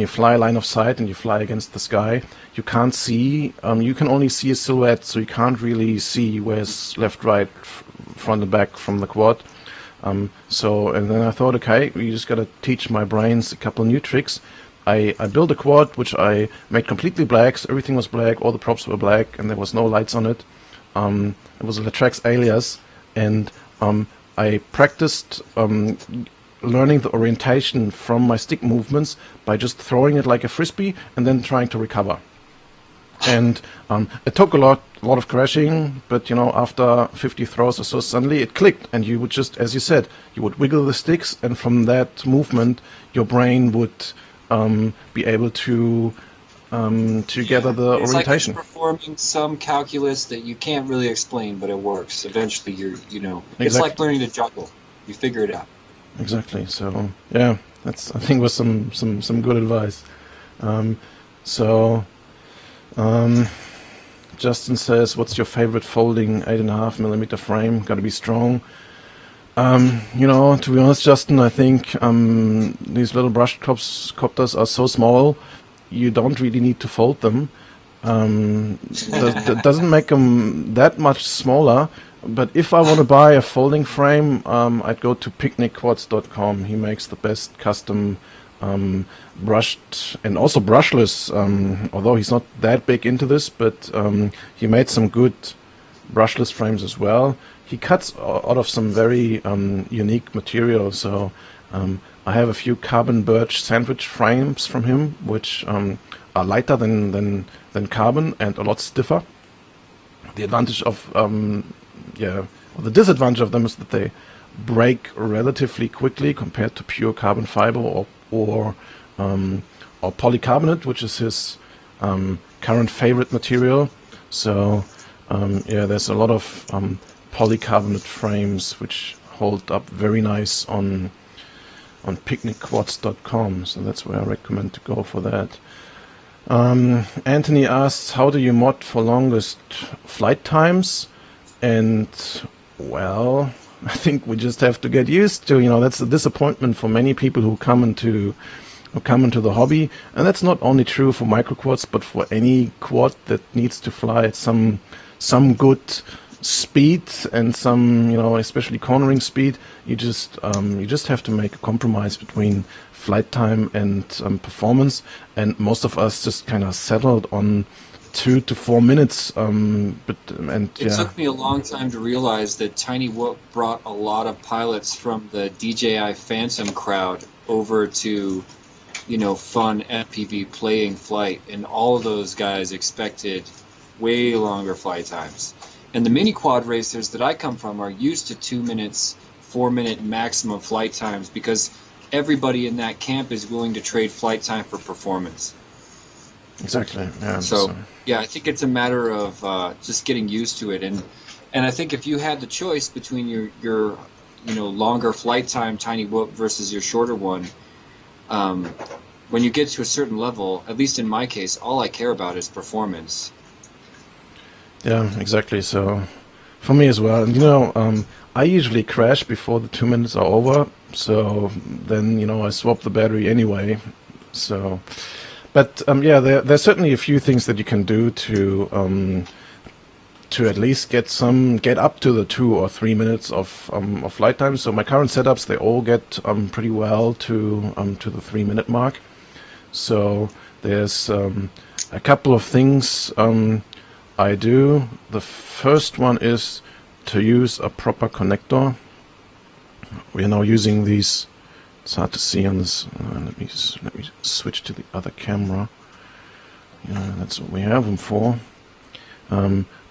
fly line of sight and you fly against the sky, you can't see. You can only see a silhouette, so you can't really see where's left, right, front and back from the quad. And then I thought, okay, we just gotta teach my brains a couple new tricks. I built a quad which I made completely black, so everything was black, all the props were black, and there was no lights on it. It was a Latrex Alias, and I practiced learning the orientation from my stick movements by just throwing it like a frisbee and then trying to recover. And it took a lot of crashing, but after 50 throws or so, suddenly it clicked, and you would just, as you said, you would wiggle the sticks, and from that movement, your brain would be able to gather the it's orientation. Like performing some calculus that you can't really explain, but it works. Eventually, It's Exactly. like learning to juggle. You figure it out. Exactly. So yeah, I think was some good advice. Justin says, "What's your favorite folding 8.5mm frame? Got to be strong." To be honest, Justin, I think these little brush copters are so small, you don't really need to fold them. That doesn't make them that much smaller. But if I want to buy a folding frame, I'd go to picnicquads.com. He makes the best custom brushed and also brushless, although he's not that big into this, but he made some good brushless frames as well. He cuts out of some very unique material, so I have a few carbon birch sandwich frames from him, which are lighter than carbon and a lot stiffer. The advantage of the disadvantage of them is that they break relatively quickly compared to pure carbon fiber or polycarbonate, which is his current favorite material. So there's a lot of polycarbonate frames which hold up very nice on picnicquads.com. So that's where I recommend to go for that. Anthony asks, how do you mod for longest flight times? And well, I think we just have to get used to, that's a disappointment for many people who come into the hobby. And that's not only true for micro quads, but for any quad that needs to fly at some good speed and some, especially cornering speed. You just have to make a compromise between flight time and performance. And most of us just kind of settled on 2 to 4 minutes. It took me a long time to realize that Tiny Whoop brought a lot of pilots from the DJI Phantom crowd over to fun FPV playing flight, and all of those guys expected way longer flight times. And the mini quad racers that I come from are used to 2 minutes, 4 minute maximum flight times because everybody in that camp is willing to trade flight time for performance. Exactly. Yeah. So yeah, I think it's a matter of just getting used to it, and I think if you had the choice between your longer flight time tiny whoop versus your shorter one, when you get to a certain level, at least in my case, all I care about is performance. Yeah, exactly. So for me as well, and I usually crash before the 2 minutes are over. So then I swap the battery anyway. So, but yeah, there's certainly a few things that you can do to at least get up to the 2 or 3 minutes of flight time. So my current setups, they all get pretty well to the 3 minute mark. So there's a couple of things I do. The first one is to use a proper connector. We are now using these. It's hard to see on this. Let me switch to the other camera. That's what we have them for.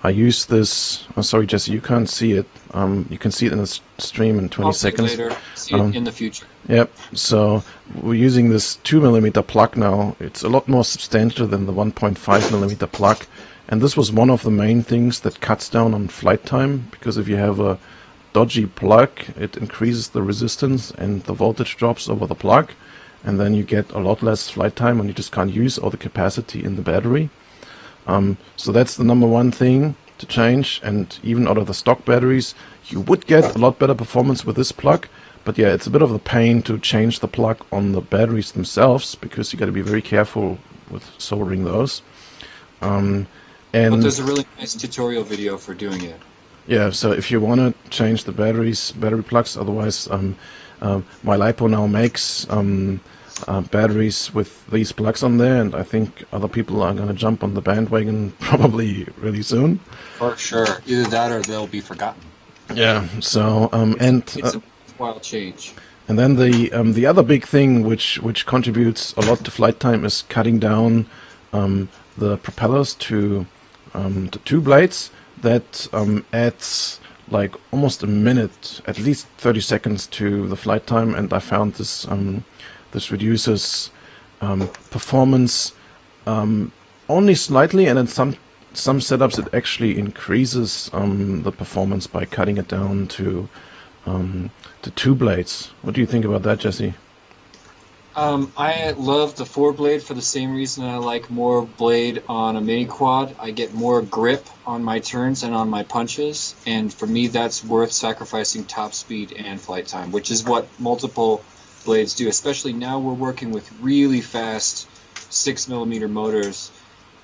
I use this. Oh, sorry, Jesse, you can't see it. You can see it in the stream in 20 I'll see it seconds. later. See it in the future. Yep. So we're using this 2 millimeter plug now. It's a lot more substantial than the 1.5 millimeter plug. And this was one of the main things that cuts down on flight time, because if you have a dodgy plug, it increases the resistance and the voltage drops over the plug, and then you get a lot less flight time and you just can't use all the capacity in the battery. So that's the number one thing to change. And even out of the stock batteries, you would get a lot better performance with this plug. But yeah, it's a bit of a pain to change the plug on the batteries themselves, because you got to be very careful with soldering those. And But there's a really nice tutorial video for doing it. yeah, so if you want to change the battery plugs, otherwise my LiPo now makes batteries with these plugs on there, and I think other people are going to jump on the bandwagon probably really soon. For sure. Either that or they'll be forgotten. Yeah, so It's a wild change. and then the other big thing which contributes a lot to flight time is cutting down the propellers to 2 blades. That adds like almost a minute, at least 30 seconds to the flight time, and I found this reduces performance only slightly, and in some setups it actually increases the performance by cutting it down to 2 blades. What do you think about that, Jesse? I love the 4-blade for the same reason I like more blade on a mini quad. I get more grip on my turns and on my punches, and for me that's worth sacrificing top speed and flight time, which is what multiple blades do. Especially now we're working with really fast 6mm motors,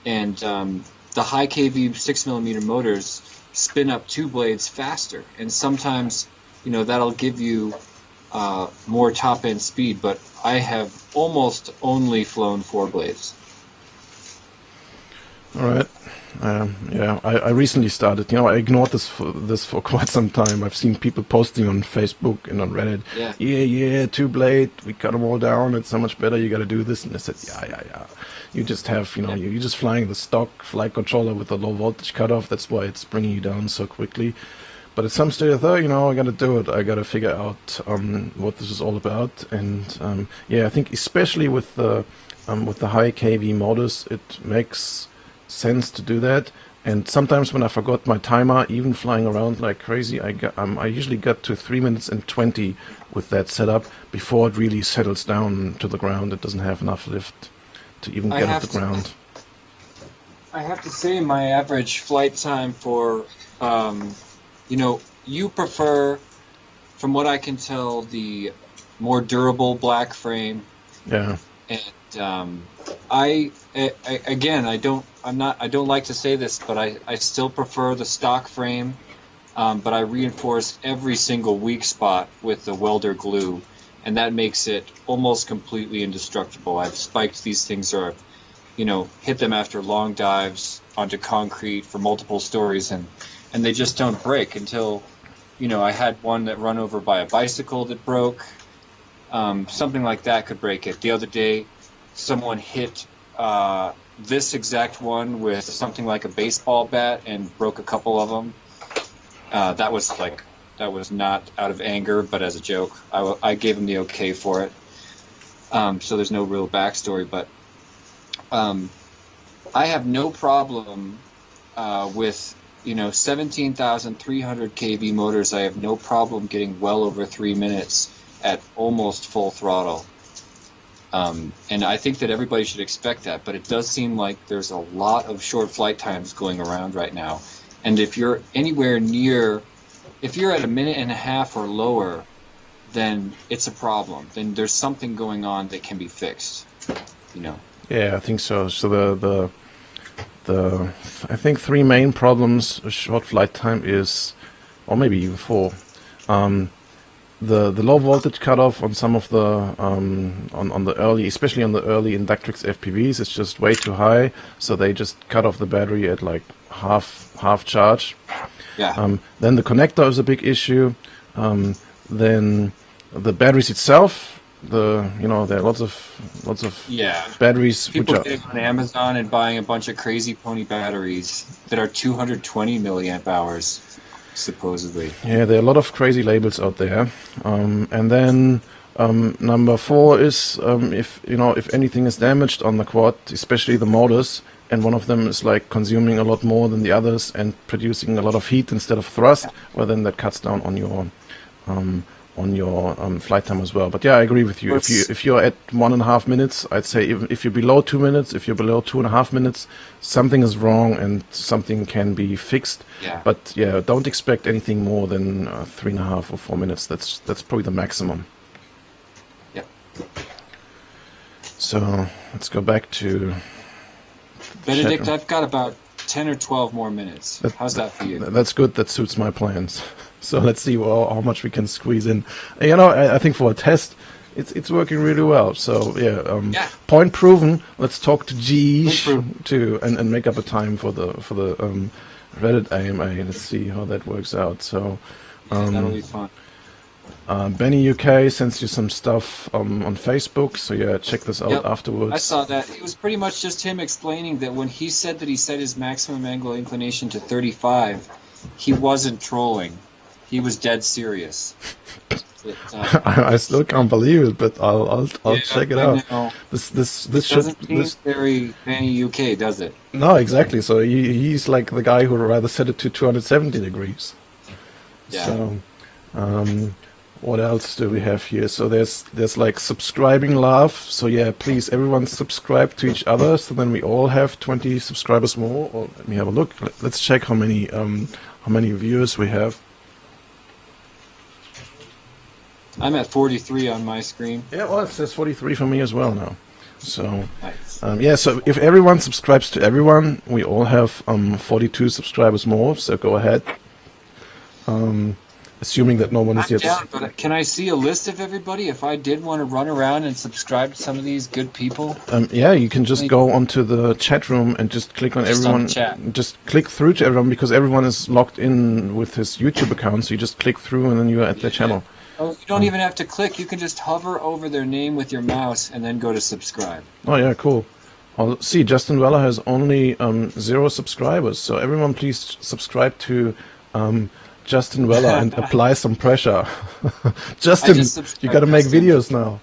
and the high kV 6mm motors spin up 2 blades faster, and sometimes that'll give you more top end speed, but I have almost only flown 4 blades. All right. Yeah, I recently started. I ignored this for quite some time. I've seen people posting on Facebook and on Reddit. Yeah, 2 blade. We cut them all down. It's so much better. You got to do this. And I said, yeah. You just have, you're just flying the stock flight controller with the low voltage cutoff. That's why it's bringing you down so quickly. But at some stage I thought, I got to do it. I got to figure out what this is all about. And yeah, I think especially with the high kV motors, it makes sense to do that. And sometimes when I forgot my timer, even flying around like crazy, I usually get to 3 minutes and 20 with that setup before it really settles down to the ground. It doesn't have enough lift to even get off the ground. I have to say my average flight time for you prefer, from what I can tell, the more durable black frame. Yeah. And I don't like to say this, but I still prefer the stock frame. But I reinforced every single weak spot with the welder glue, and that makes it almost completely indestructible. I've spiked these things, or hit them after long dives onto concrete for multiple stories, and they just don't break until, I had one that run over by a bicycle that broke. Something like that could break it. The other day, someone hit this exact one with something like a baseball bat and broke a couple of them. That was not out of anger, but as a joke. I gave him the okay for it. So there's no real backstory, but I have no problem with 17,300 kV motors. I have no problem getting well over 3 minutes at almost full throttle. And I think that everybody should expect that, but it does seem like there's a lot of short flight times going around right now. And if you're anywhere near, if you're at a minute and a half or lower, then it's a problem. Then there's something going on that can be fixed, Yeah, I think so. So the I think three main problems with short flight time is, or maybe even four. The low voltage cutoff on some of the on the early, especially on the early Inductrix FPVs, is just way too high. So they just cut off the battery at like half charge. Yeah. Then the connector is a big issue. Then the batteries itself. There are lots of batteries People which are getting on Amazon and buying a bunch of crazy pony batteries that are 220 milliamp hours. Supposedly. Yeah, there are a lot of crazy labels out there. And then number four is if anything is damaged on the quad, especially the motors, and one of them is like consuming a lot more than the others and producing a lot of heat instead of thrust, well then that cuts down on your flight time as well. But yeah, I agree with you. If you're at 1.5 minutes, I'd say if you're below 2 minutes, if you're below 2.5 minutes, something is wrong and something can be fixed. Yeah. But yeah, don't expect anything more than 3.5 or 4 minutes. That's probably the maximum. Yeah. So let's go back to Benedict. I've got about 10 or 12 more minutes. How's that for you? That's good. That suits my plans. So let's see how much we can squeeze in. I think for a test, it's working really well. So yeah, point proven. Let's talk to G and make up a time for the Reddit AMA. Let's see how that works out. So that'll be fun. Benny UK sends you some stuff on Facebook. So yeah, check this out afterwards. I saw that. It was pretty much just him explaining that when he said that he set his maximum angular inclination to 35, he wasn't trolling. He was dead serious. I still can't believe it, but I'll check it out. Know. This doesn't seem very Benny UK, does it? No, exactly. So he's like the guy who would rather set it to 270 degrees. Yeah. So, what else do we have here? So there's like subscribing love. So yeah, please everyone subscribe to each other. So then we all have 20 subscribers more. Or let me have a look. Let's check how many viewers we have. I'm at 43 on my screen. Yeah, well, it says 43 for me as well now. So, nice. So if everyone subscribes to everyone, we all have 42 subscribers more. So go ahead. Assuming that no one is yet. But can I see a list of everybody if I did want to run around and subscribe to some of these good people? Yeah, you can just go onto the chat room and just click on everyone. Just click through to everyone because everyone is logged in with his YouTube account. So you just click through and then you're at their channel. Oh, you don't even have to click. You can just hover over their name with your mouse and then go to subscribe. Oh yeah, cool. I'll see. Justin Weller has only 0 subscribers. So everyone, please subscribe to Justin Weller and apply some pressure. Justin, you got to make videos now.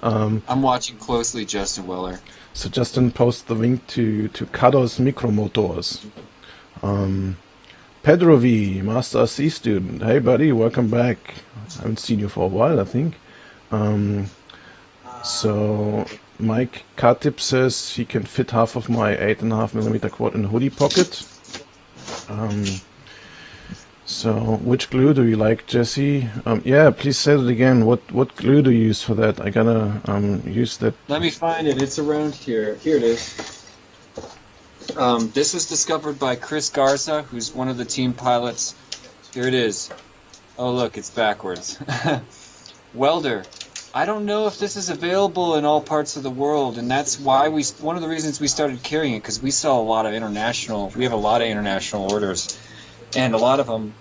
I'm watching closely, Justin Weller. So Justin posts the link to Kados Micromotors. Pedro V, Master C student. Hey buddy, welcome back. I haven't seen you for a while, I think. So Mike Katip says he can fit half of my 8.5mm quad in a hoodie pocket. So which glue do you like, Jesse? Yeah, please say it again. What glue do you use for that? I gotta use that. Let me find it. It's around here. Here it is. This was discovered by Chris Garza, who's one of the team pilots. Here it is. Oh, look, it's backwards. Welder. I don't know if this is available in all parts of the world, and that's why one of the reasons we started carrying it, because we sell a lot of international, we have a lot of international orders, and a lot of them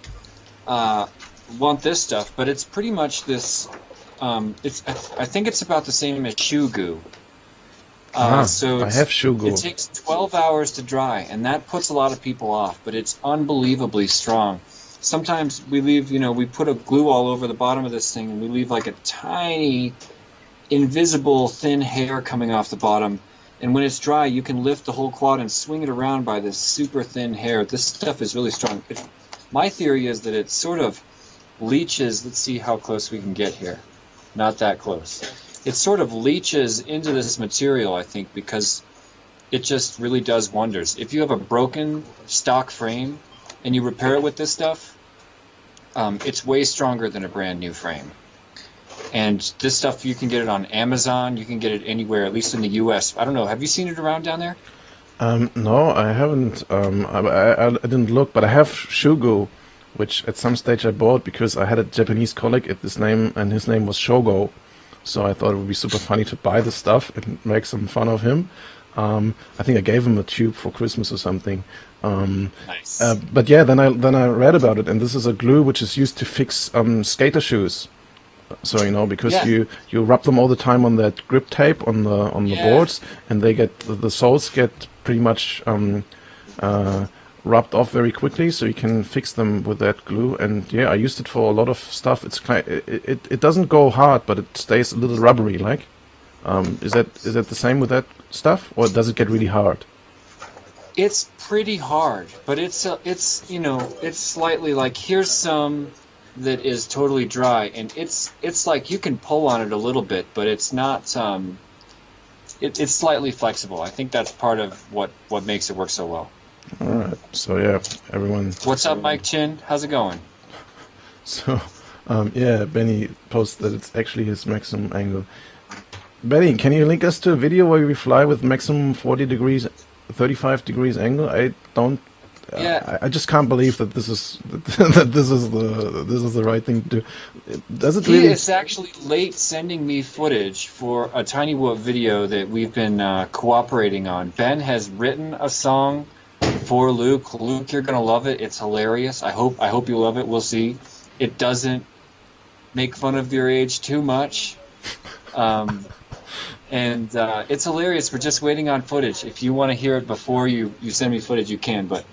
want this stuff, but it's pretty much this, I think it's about the same as shoe goo. So I have Shugo. it takes 12 hours to dry, and that puts a lot of people off, but it's unbelievably strong. Sometimes we leave, we put a glue all over the bottom of this thing, and we leave like a tiny, invisible, thin hair coming off the bottom. And when it's dry, you can lift the whole quad and swing it around by this super thin hair. This stuff is really strong. My theory is that it sort of leaches. Let's see how close we can get here. Not that close. It sort of leaches into this material, I think, because it just really does wonders. If you have a broken stock frame and you repair it with this stuff, it's way stronger than a brand new frame. And this stuff, you can get it on Amazon. You can get it anywhere, at least in the U.S. I don't know. Have you seen it around down there? No, I haven't. I didn't look, but I have Shugo, which at some stage I bought because I had a Japanese colleague at this name, and his name was Shogo. So I thought it would be super funny to buy the stuff and make some fun of him. I think I gave him a tube for Christmas or something. Nice. But yeah, then I read about it, and this is a glue which is used to fix skater shoes. So because Yeah. you rub them all the time on that grip tape on the Yeah. boards, and they the soles get pretty much rubbed off very quickly, so you can fix them with that glue. And yeah, I used it for a lot of stuff. It doesn't go hard, but it stays a little rubbery. Like, is that the same with that stuff, or does it get really hard? It's pretty hard, but it's slightly like, here's some that is totally dry, and it's like you can pull on it a little bit, but it's not it's slightly flexible. I think that's part of what makes it work so well. All right. So yeah, everyone. What's up, Mike Chin? How's it going? So yeah, Benny posted that it's actually his maximum angle. Benny, can you link us to a video where we fly with maximum 40 degrees, 35 degrees angle? I don't. Yeah. I just can't believe that this is this is the right thing to do. Does it He really? is actually late sending me footage for a Tiny Whoop video that we've been cooperating on. Ben has written a song for Luke. Luke, you're gonna love it. It's hilarious. I hope you love it. We'll see. It doesn't make fun of your age too much. And it's hilarious. We're just waiting on footage. If you want to hear it before you send me footage, you can. But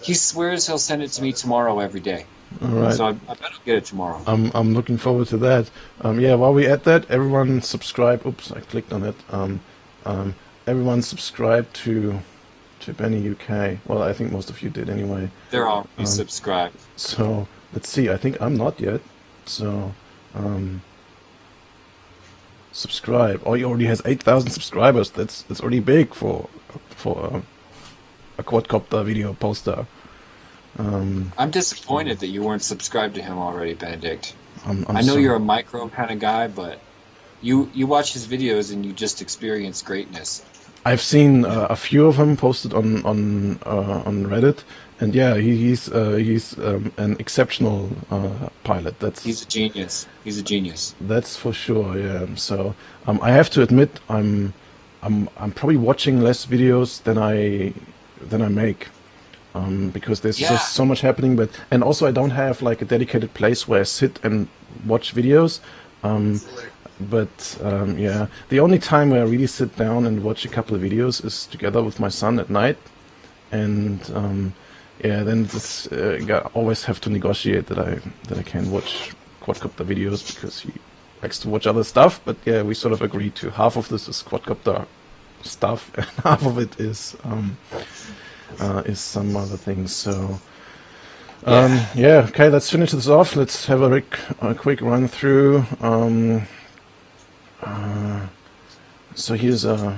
he swears he'll send it to me tomorrow every day. All right. So I bet I'll get it tomorrow. I'm looking forward to that. Yeah, while we at that, everyone subscribe. Oops, I clicked on it. Everyone subscribe to Benny UK. Well, I think most of you did anyway. They're all subscribed. So let's see. I think I'm not yet. So subscribe. Oh, he already has 8,000 subscribers. That's already big for a quadcopter video poster. I'm disappointed that you weren't subscribed to him already, Benedict. I'm I know sorry. you're a micro kind of guy, but you watch his videos and you just experience greatness. I've seen a few of them posted on Reddit, and yeah, he's an exceptional pilot. He's a genius. He's a genius. That's for sure. Yeah. So I have to admit, I'm probably watching less videos than I make, because there's Yeah. just so much happening. And also I don't have like a dedicated place where I sit and watch videos. Yeah, the only time where I really sit down and watch a couple of videos is together with my son at night, and yeah, then it's always have to negotiate that I can watch quadcopter videos because he likes to watch other stuff. But yeah, we sort of agree to half of this is quadcopter stuff and half of it is some other things. So. Yeah. Okay. Let's finish this off. Let's have a quick run through. So here's a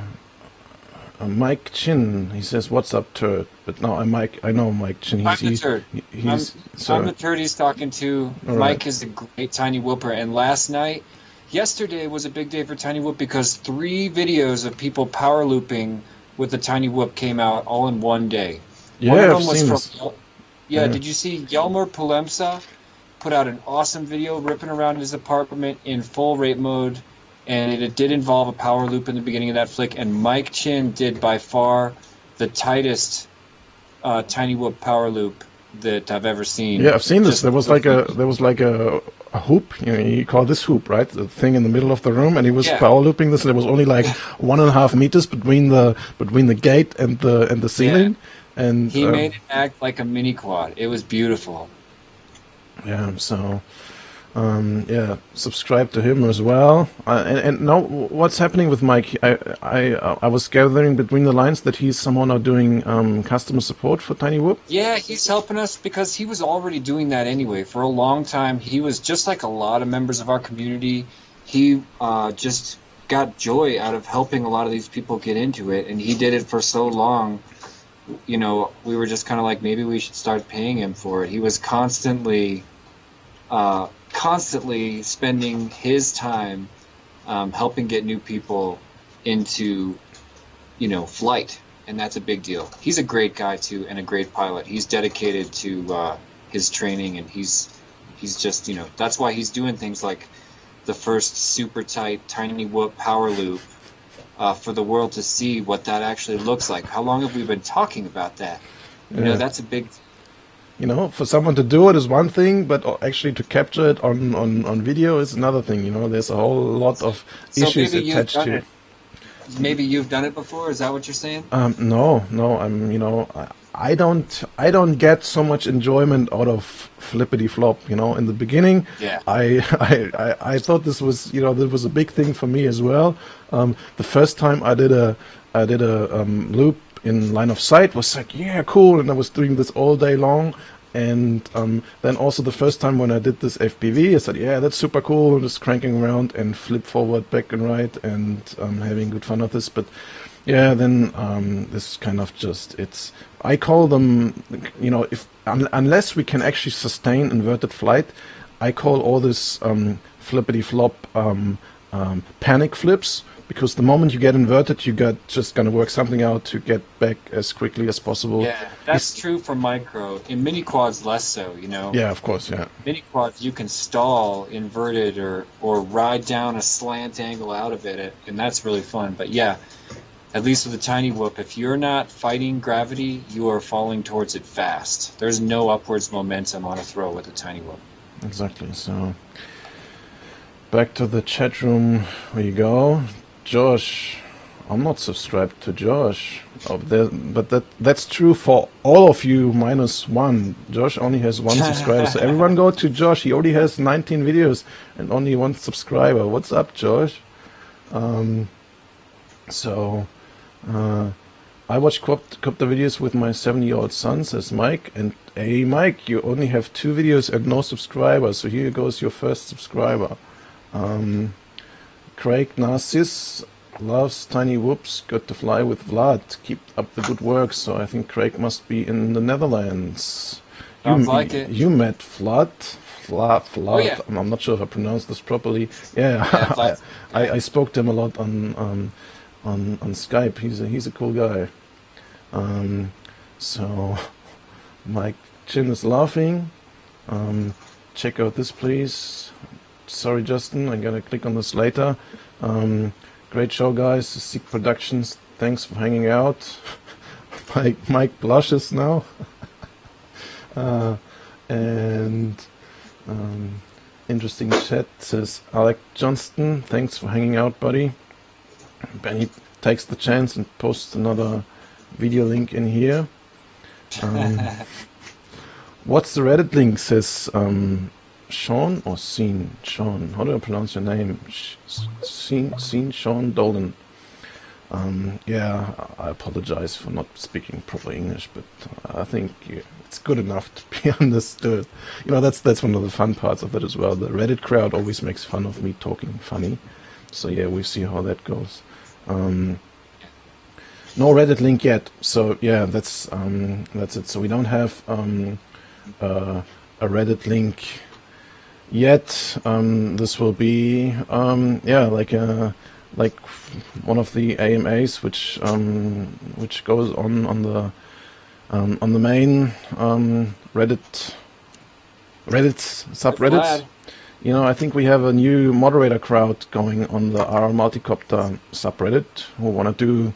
Mike Chin. He says, "What's up, turd?" But no, I know Mike Chin. I'm the turd. So I'm the turd he's talking to. All Mike right. is a great Tiny Whooper, and yesterday was a big day for Tiny Whoop because 3 videos of people power looping with the Tiny Whoop came out all in one day. One Yeah, of I've them was seen from this. Yeah, Yeah. did you see Yelmer Polemsa put out an awesome video ripping around his apartment in full rape mode, and it did involve a power loop in the beginning of that flick, and Mike Chin did by far the tightest Tiny Whoop power loop that I've ever seen. Yeah, I've seen this. Just- There was like a a hoop. You call this hoop, right? The thing in the middle of the room, and he was Yeah. power looping this. And there was only like 1.5 meters between the gate and the ceiling, and He made it act like a mini quad. It was beautiful. yeah. So yeah, subscribe to him as well. And now, what's happening with Mike? I was gathering between the lines that he's somehow now doing customer support for Tiny Whoop. Yeah, he's helping us because he was already doing that anyway. For a long time, he was just like a lot of members of our community. He just got joy out of helping a lot of these people get into it, and he did it for so long. You know, we were just kind of like, maybe we should start paying him for it. He was constantly spending his time helping get new people into, flight, and that's a big deal. He's a great guy too, and a great pilot. He's dedicated to his training, and he's just, that's why he's doing things like the first super tight Tiny Whoop power loop for the world to see what that actually looks like. How long have we been talking about that? Yeah. That's a big. For someone to do it is one thing, but actually to capture it on video is another thing. There's a whole lot of So issues maybe you've attached done to it. Maybe you've done it before. Is that what you're saying? No, I don't get so much enjoyment out of flippity flop. In the beginning, Yeah. I thought this was that was a big thing for me as well. The first time I did a loop in line of sight was like, yeah, cool, and I was doing this all day long. And then also the first time when I did this FPV, I said, yeah, that's super cool, just cranking around and flip forward, back and right, and having good fun with this. But yeah, then this kind of I call them, unless we can actually sustain inverted flight, I call all this flippity flop panic flips. Because the moment you get inverted, you got just gonna work something out to get back as quickly as possible. Yeah, that's true for micro. In mini quads, less so. Yeah, of course, yeah. Mini quads, you can stall inverted or ride down a slant angle out of it, and that's really fun. But yeah, at least with the Tiny Whoop, if you're not fighting gravity, you are falling towards it fast. There's no upwards momentum on a throw with a Tiny Whoop. Exactly. So back to the chat room where you go. Josh, I'm not subscribed to Josh, but that's true for all of you -1. Josh only has 1 subscriber, so everyone go to Josh. He already has 19 videos and only 1 subscriber. What's up, Josh? I watch copter videos with my 7-year-old son, says Mike, and hey, Mike, you only have 2 videos and no subscribers, so here goes your first subscriber. Craig Narciss loves Tiny Whoops. Got to fly with Vlad. Keep up the good work. So I think Craig must be in the Netherlands. Sounds like it. You met Vlad. Oh, yeah. I'm not sure if I pronounced this properly. Yeah, Vlad. I spoke to him a lot on Skype. He's a cool guy. So Mike Chin is laughing. Check out this, please. Sorry, Justin, I gotta click on this later. Great show, guys. Seek Productions, thanks for hanging out. Mike blushes now. And interesting chat, says Alec Johnston, thanks for hanging out, buddy. Benny takes the chance and posts another video link in here. What's the Reddit link, says Sean or Sean? Sean, how do I pronounce your name? Sean Dolan. Yeah, I apologize for not speaking proper English, but I think it's good enough to be understood. That's one of the fun parts of it as well. The Reddit crowd always makes fun of me talking funny. So yeah, we see how that goes. No Reddit link yet. So yeah, that's it. So we don't have a Reddit link yet. This will be like one of the AMAs which goes on the main Reddit subreddits. Glad. I think we have a new moderator crowd going on the RR Multicopter subreddit who want to do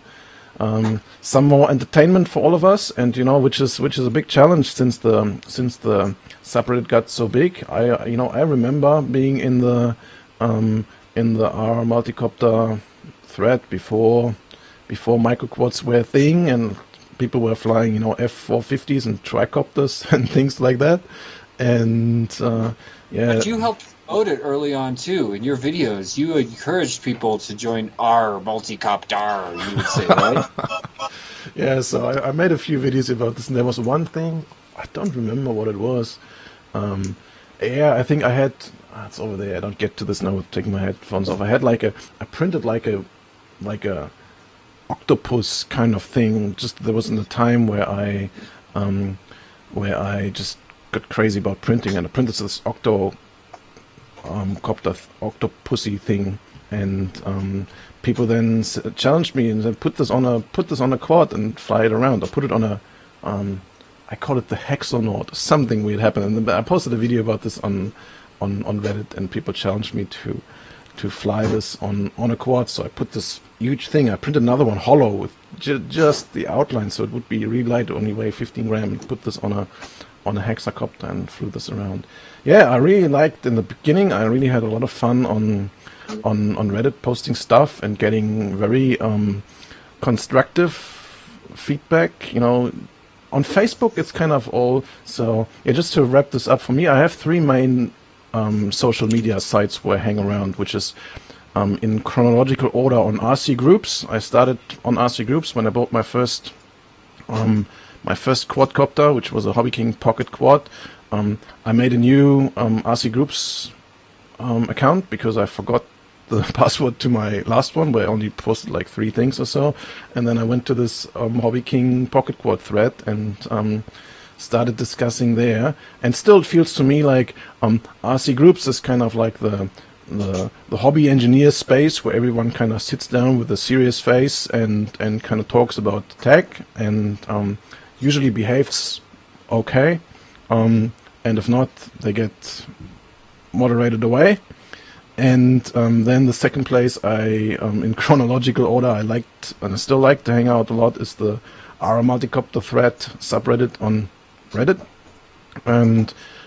some more entertainment for all of us, and which is a big challenge since the subreddit got so big, I remember being in the R multicopter thread before microquads were a thing, and people were flying, F-450s and tricopters and things like that. And But you helped promote it early on too. In your videos, you encouraged people to join our multicopter, you would say, right? yeah. So I made a few videos about this, and there was one thing, I don't remember what it was. I think I had. It's over there. I don't get to this now with taking my headphones off. I printed like a octopus kind of thing. Just there was in a time where I just got crazy about printing, and I printed this octopusy thing, and people then challenged me and said, put this on a quad and fly it around, or put it on a I call it the Hexonaut. Something weird happened, and I posted a video about this on Reddit, and people challenged me to fly this on a quad. So I put this huge thing. I printed another one hollow with just the outline, so it would be really light, only weigh 15 grams. And put this on a hexacopter and flew this around. Yeah, I really liked in the beginning. I really had a lot of fun on Reddit, posting stuff and getting very constructive feedback. On Facebook, it's kind of all. So yeah, just to wrap this up for me, I have 3 main social media sites where I hang around, which is in chronological order on RC Groups. I started on RC Groups when I bought my first quadcopter, which was a Hobby King Pocket Quad. I made a new RC Groups account because I forgot the password to my last one, where I only posted like 3 things or so. And then I went to this Hobby King Pocket Quad thread and started discussing there. And still it feels to me like RC Groups is kind of like the hobby engineer space, where everyone kind of sits down with a serious face and kind of talks about tech, and usually behaves okay. And if not, they get moderated away. And then the second place, in chronological order, I liked and I still like to hang out a lot, is the R multicopter thread subreddit on Reddit.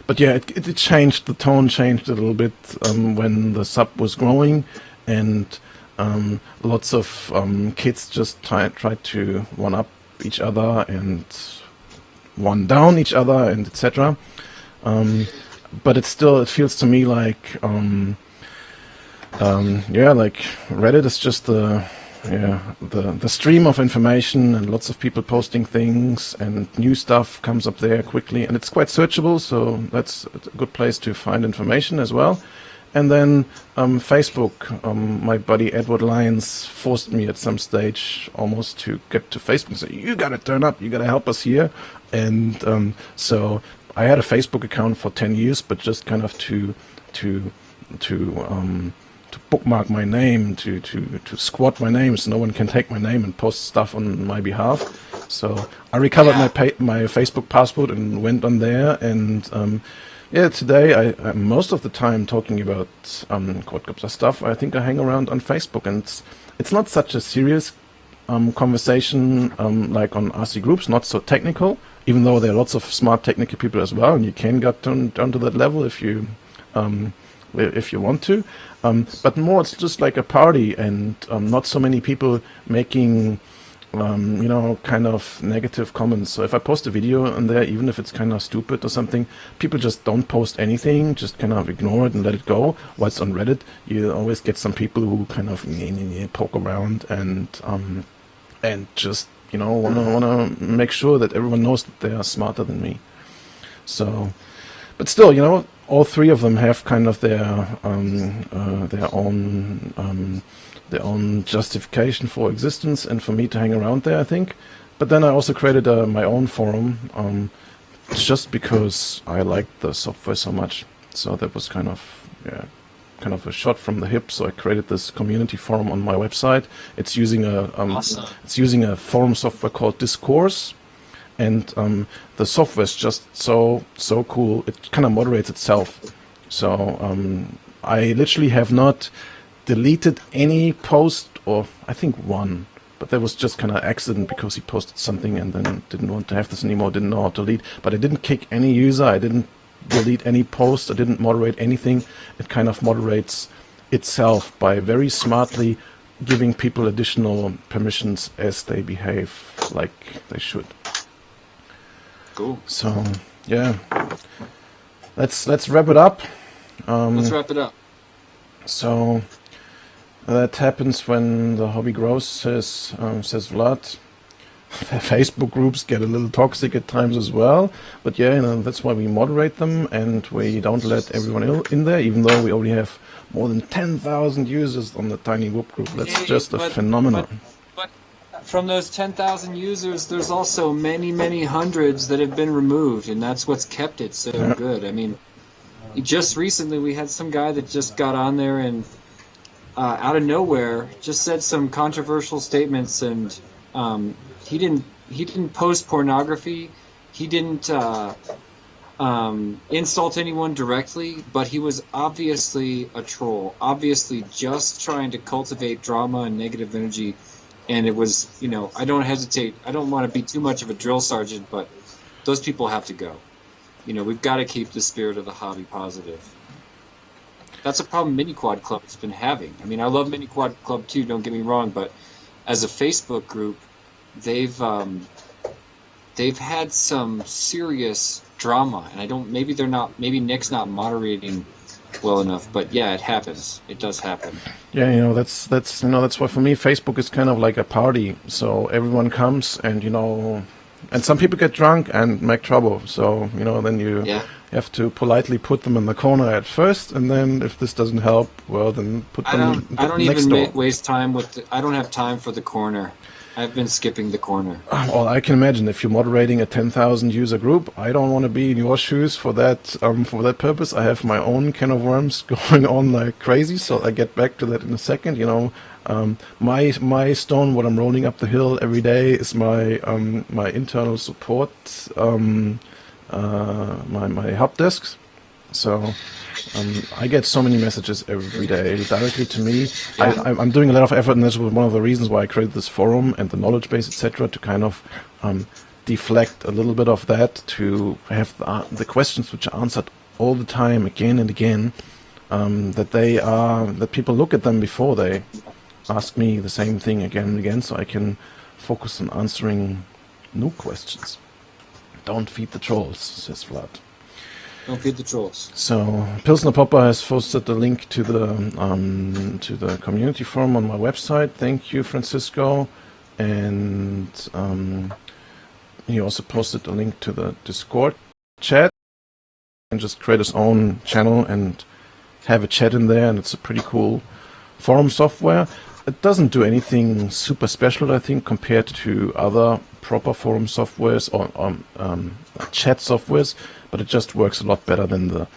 But yeah, it changed. The tone changed a little bit when the sub was growing, and lots of kids just tried to one up each other and one down each other, and etc. But it feels to me like like Reddit is just the stream of information, and lots of people posting things, and new stuff comes up there quickly, and it's quite searchable, so that's a good place to find information as well. And then Facebook, my buddy Edward Lyons forced me at some stage almost to get to Facebook and say, you gotta turn up, you gotta help us here. And so I had a Facebook account for 10 years, but just kind of to bookmark my name, to squat my name, so no one can take my name and post stuff on my behalf. So I recovered my Facebook password and went on there. And today I'm most of the time talking about quadcopter stuff. I think I hang around on Facebook, and it's not such a serious conversation like on RC Groups, not so technical, even though there are lots of smart technical people as well, and you can get down to that level if you want to. But more, it's just like a party, and not so many people making, kind of negative comments. So if I post a video on there, even if it's kind of stupid or something, people just don't post anything, just kind of ignore it and let it go. Whilst on Reddit, you always get some people who kind of poke around and just, wanna make sure that everyone knows that they are smarter than me. So, but still, all 3 of them have kind of their own justification for existence, and for me to hang around there, I think. But then I also created my own forum, just because I liked the software so much. So that was kind of a shot from the hip. So I created this community forum on my website. It's using a forum software called Discourse. And the software is just so cool. It kind of moderates itself. So I literally have not deleted any post, or I think one, but that was just kind of accident because he posted something and then didn't want to have this anymore, didn't know how to delete. But I didn't kick any user. I didn't delete any post. I didn't moderate anything. It kind of moderates itself by very smartly giving people additional permissions as they behave like they should. Cool. So yeah, let's wrap it up. Let's wrap it up. So that happens when the hobby grows, says Vlad. Facebook groups get a little toxic at times as well, but yeah, that's why we moderate them and we don't let everyone in there, even though we already have more than 10,000 users on the Tiny Whoop group. That's just a phenomenon. But from those 10,000 users, there's also many, many hundreds that have been removed, and that's what's kept it so good. I mean, just recently we had some guy that just got on there and out of nowhere just said some controversial statements, and he didn't post pornography. He didn't insult anyone directly, but he was obviously a troll, obviously just trying to cultivate drama and negative energy. And it was, I don't hesitate. I don't want to be too much of a drill sergeant, but those people have to go. We've got to keep the spirit of the hobby positive. That's a problem Mini Quad Club has been having. I mean, I love Mini Quad Club too, don't get me wrong, but as a Facebook group, they've had some serious drama, and maybe Nick's not moderating well enough, but yeah, it happens. It does happen. Yeah, that's why for me Facebook is kind of like a party. So everyone comes and and some people get drunk and make trouble. So then you have to politely put them in the corner at first, and then if this doesn't help, well, then put them I don't next even door. waste time I don't have time for the corner. I've been skipping the corner. Well, I can imagine if you're moderating a 10,000 user group, I don't want to be in your shoes for that purpose. I have my own can of worms going on like crazy, so I get back to that in a second. My stone, what I'm rolling up the hill every day, is my internal support, my help desks. So I get so many messages every day directly to me. Yeah. I'm doing a lot of effort, and that's one of the reasons why I created this forum and the knowledge base, etc., to kind of deflect a little bit of that, to have the questions which are answered all the time, again and again, that people look at them before they ask me the same thing again and again, so I can focus on answering new questions. Don't feed the trolls, says Vlad. Don't feed the trolls. So Pilsner Popper has posted the link to the community forum on my website. Thank you, Francisco. And he also posted a link to the Discord chat. And just create his own channel and have a chat in there. And it's a pretty cool forum software. It doesn't do anything super special, I think, compared to other proper forum softwares or chat softwares. But it just works a lot better than the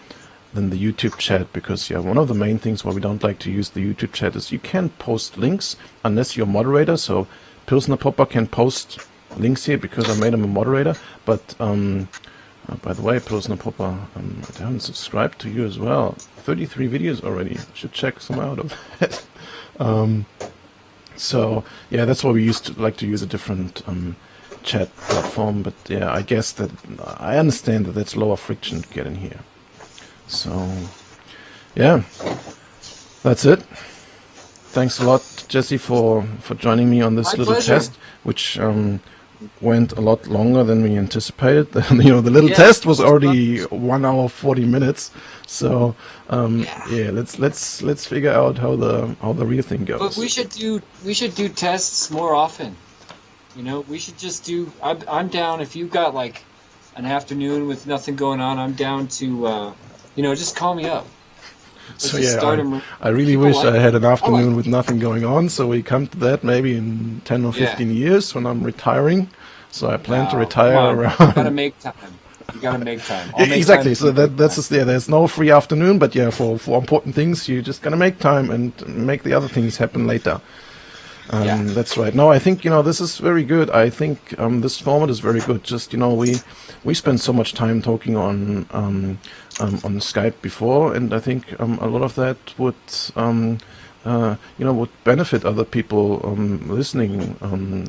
YouTube chat, because one of the main things why we don't like to use the YouTube chat is you can't post links unless you're a moderator. So Pilsner Popper can post links here because I made him a moderator. But by the way, Pilsner Popper, I haven't subscribed to you as well. 33 videos already. Should check some out of that. So yeah, that's why we used to like to use a different chat platform, but yeah, I guess that I understand that that's lower friction to get in here. So yeah, that's it. Thanks a lot, Jesse, for joining me on this My little pleasure. test, which went a lot longer than we anticipated. The little test was already 1 hour 40 minutes. So let's figure out how the real thing goes. But we should do tests more often. We should just do. I'm down if you've got like an afternoon with nothing going on. I'm down to just call me up. So Let's just start 'em. I really People wish like I had it. an afternoon with nothing going on. So we come to that maybe in 10 or 15 years when I'm retiring. So I plan to retire Come on. around. You gotta make time. You gotta make time. I'll make Exactly. time So to make that's time. just there's no free afternoon, but yeah, for important things, you just gotta make time and make the other things happen later. That's right. No, I think this is very good. I think this format is very good. Just we spend so much time talking on Skype before, and I think a lot of that would would benefit other people listening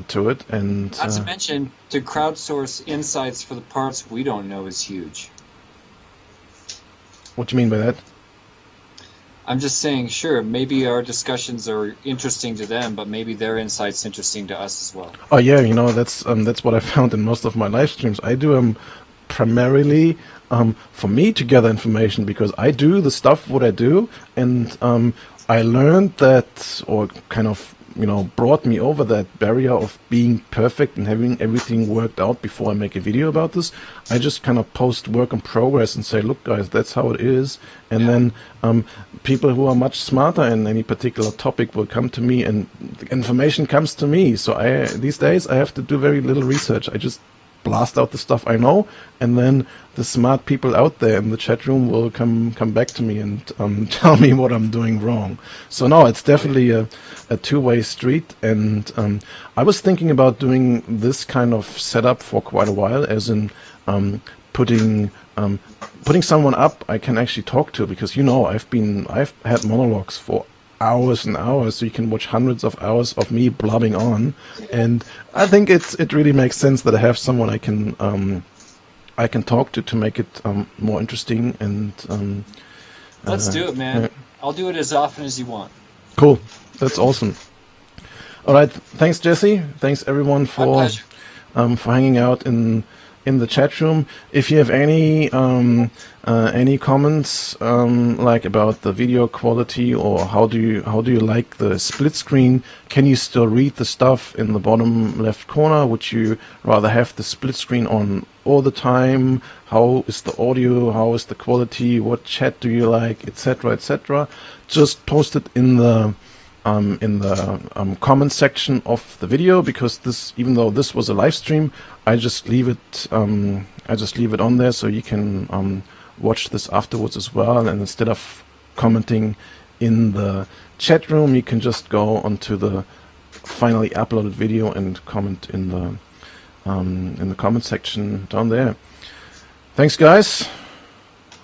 to it. And Not to mention, to crowdsource insights for the parts we don't know is huge. What do you mean by that? I'm just saying, sure, maybe our discussions are interesting to them, but maybe their insight's interesting to us as well. Oh yeah, that's what I found in most of my live streams. I do them primarily for me to gather information because I do the stuff what I do, and I learned that, or kind of brought me over that barrier of being perfect and having everything worked out before I make a video about this. I just kind of post work in progress and say, look guys, that's how it is. And then people who are much smarter in any particular topic will come to me, and the information comes to me. So these days I have to do very little research. I just blast out the stuff I know, and then the smart people out there in the chat room will come back to me and tell me what I'm doing wrong. So no, it's definitely a two-way street, and I was thinking about doing this kind of setup for quite a while, as in putting someone up I can actually talk to, because I've had monologues for hours and hours, so you can watch hundreds of hours of me blabbing on, and I think it really makes sense that I have someone I can talk to make it more interesting. And let's do it, man. I'll do it as often as you want. Cool, that's awesome. All right, thanks Jesse, thanks everyone for hanging out in the chat room. If you have any comments like about the video quality, or how do you like the split screen? Can you still read the stuff in the bottom left corner? Would you rather have the split screen on all the time? How is the audio? How is the quality? What chat do you like, etc., etc.? Just post it in the comment section of the video, because even though this was a live stream, I just leave it on there, so you can watch this afterwards as well. And instead of commenting in the chat room, you can just go onto the finally uploaded video and comment in the comment section down there. Thanks, guys.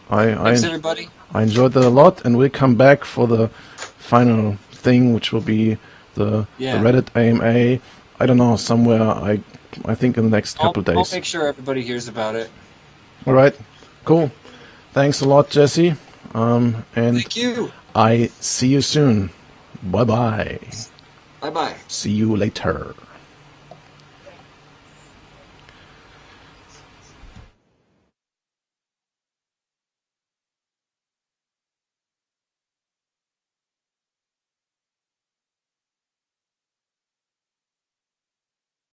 Thanks, everybody. I enjoyed that a lot, and we'll come back for the final thing, which will be the Reddit AMA. I don't know, somewhere, I think in the next couple of days. I'll make sure everybody hears about it. All right, cool. Thanks a lot, Jesse. And thank you. I see you soon. Bye-bye. Bye-bye. See you later.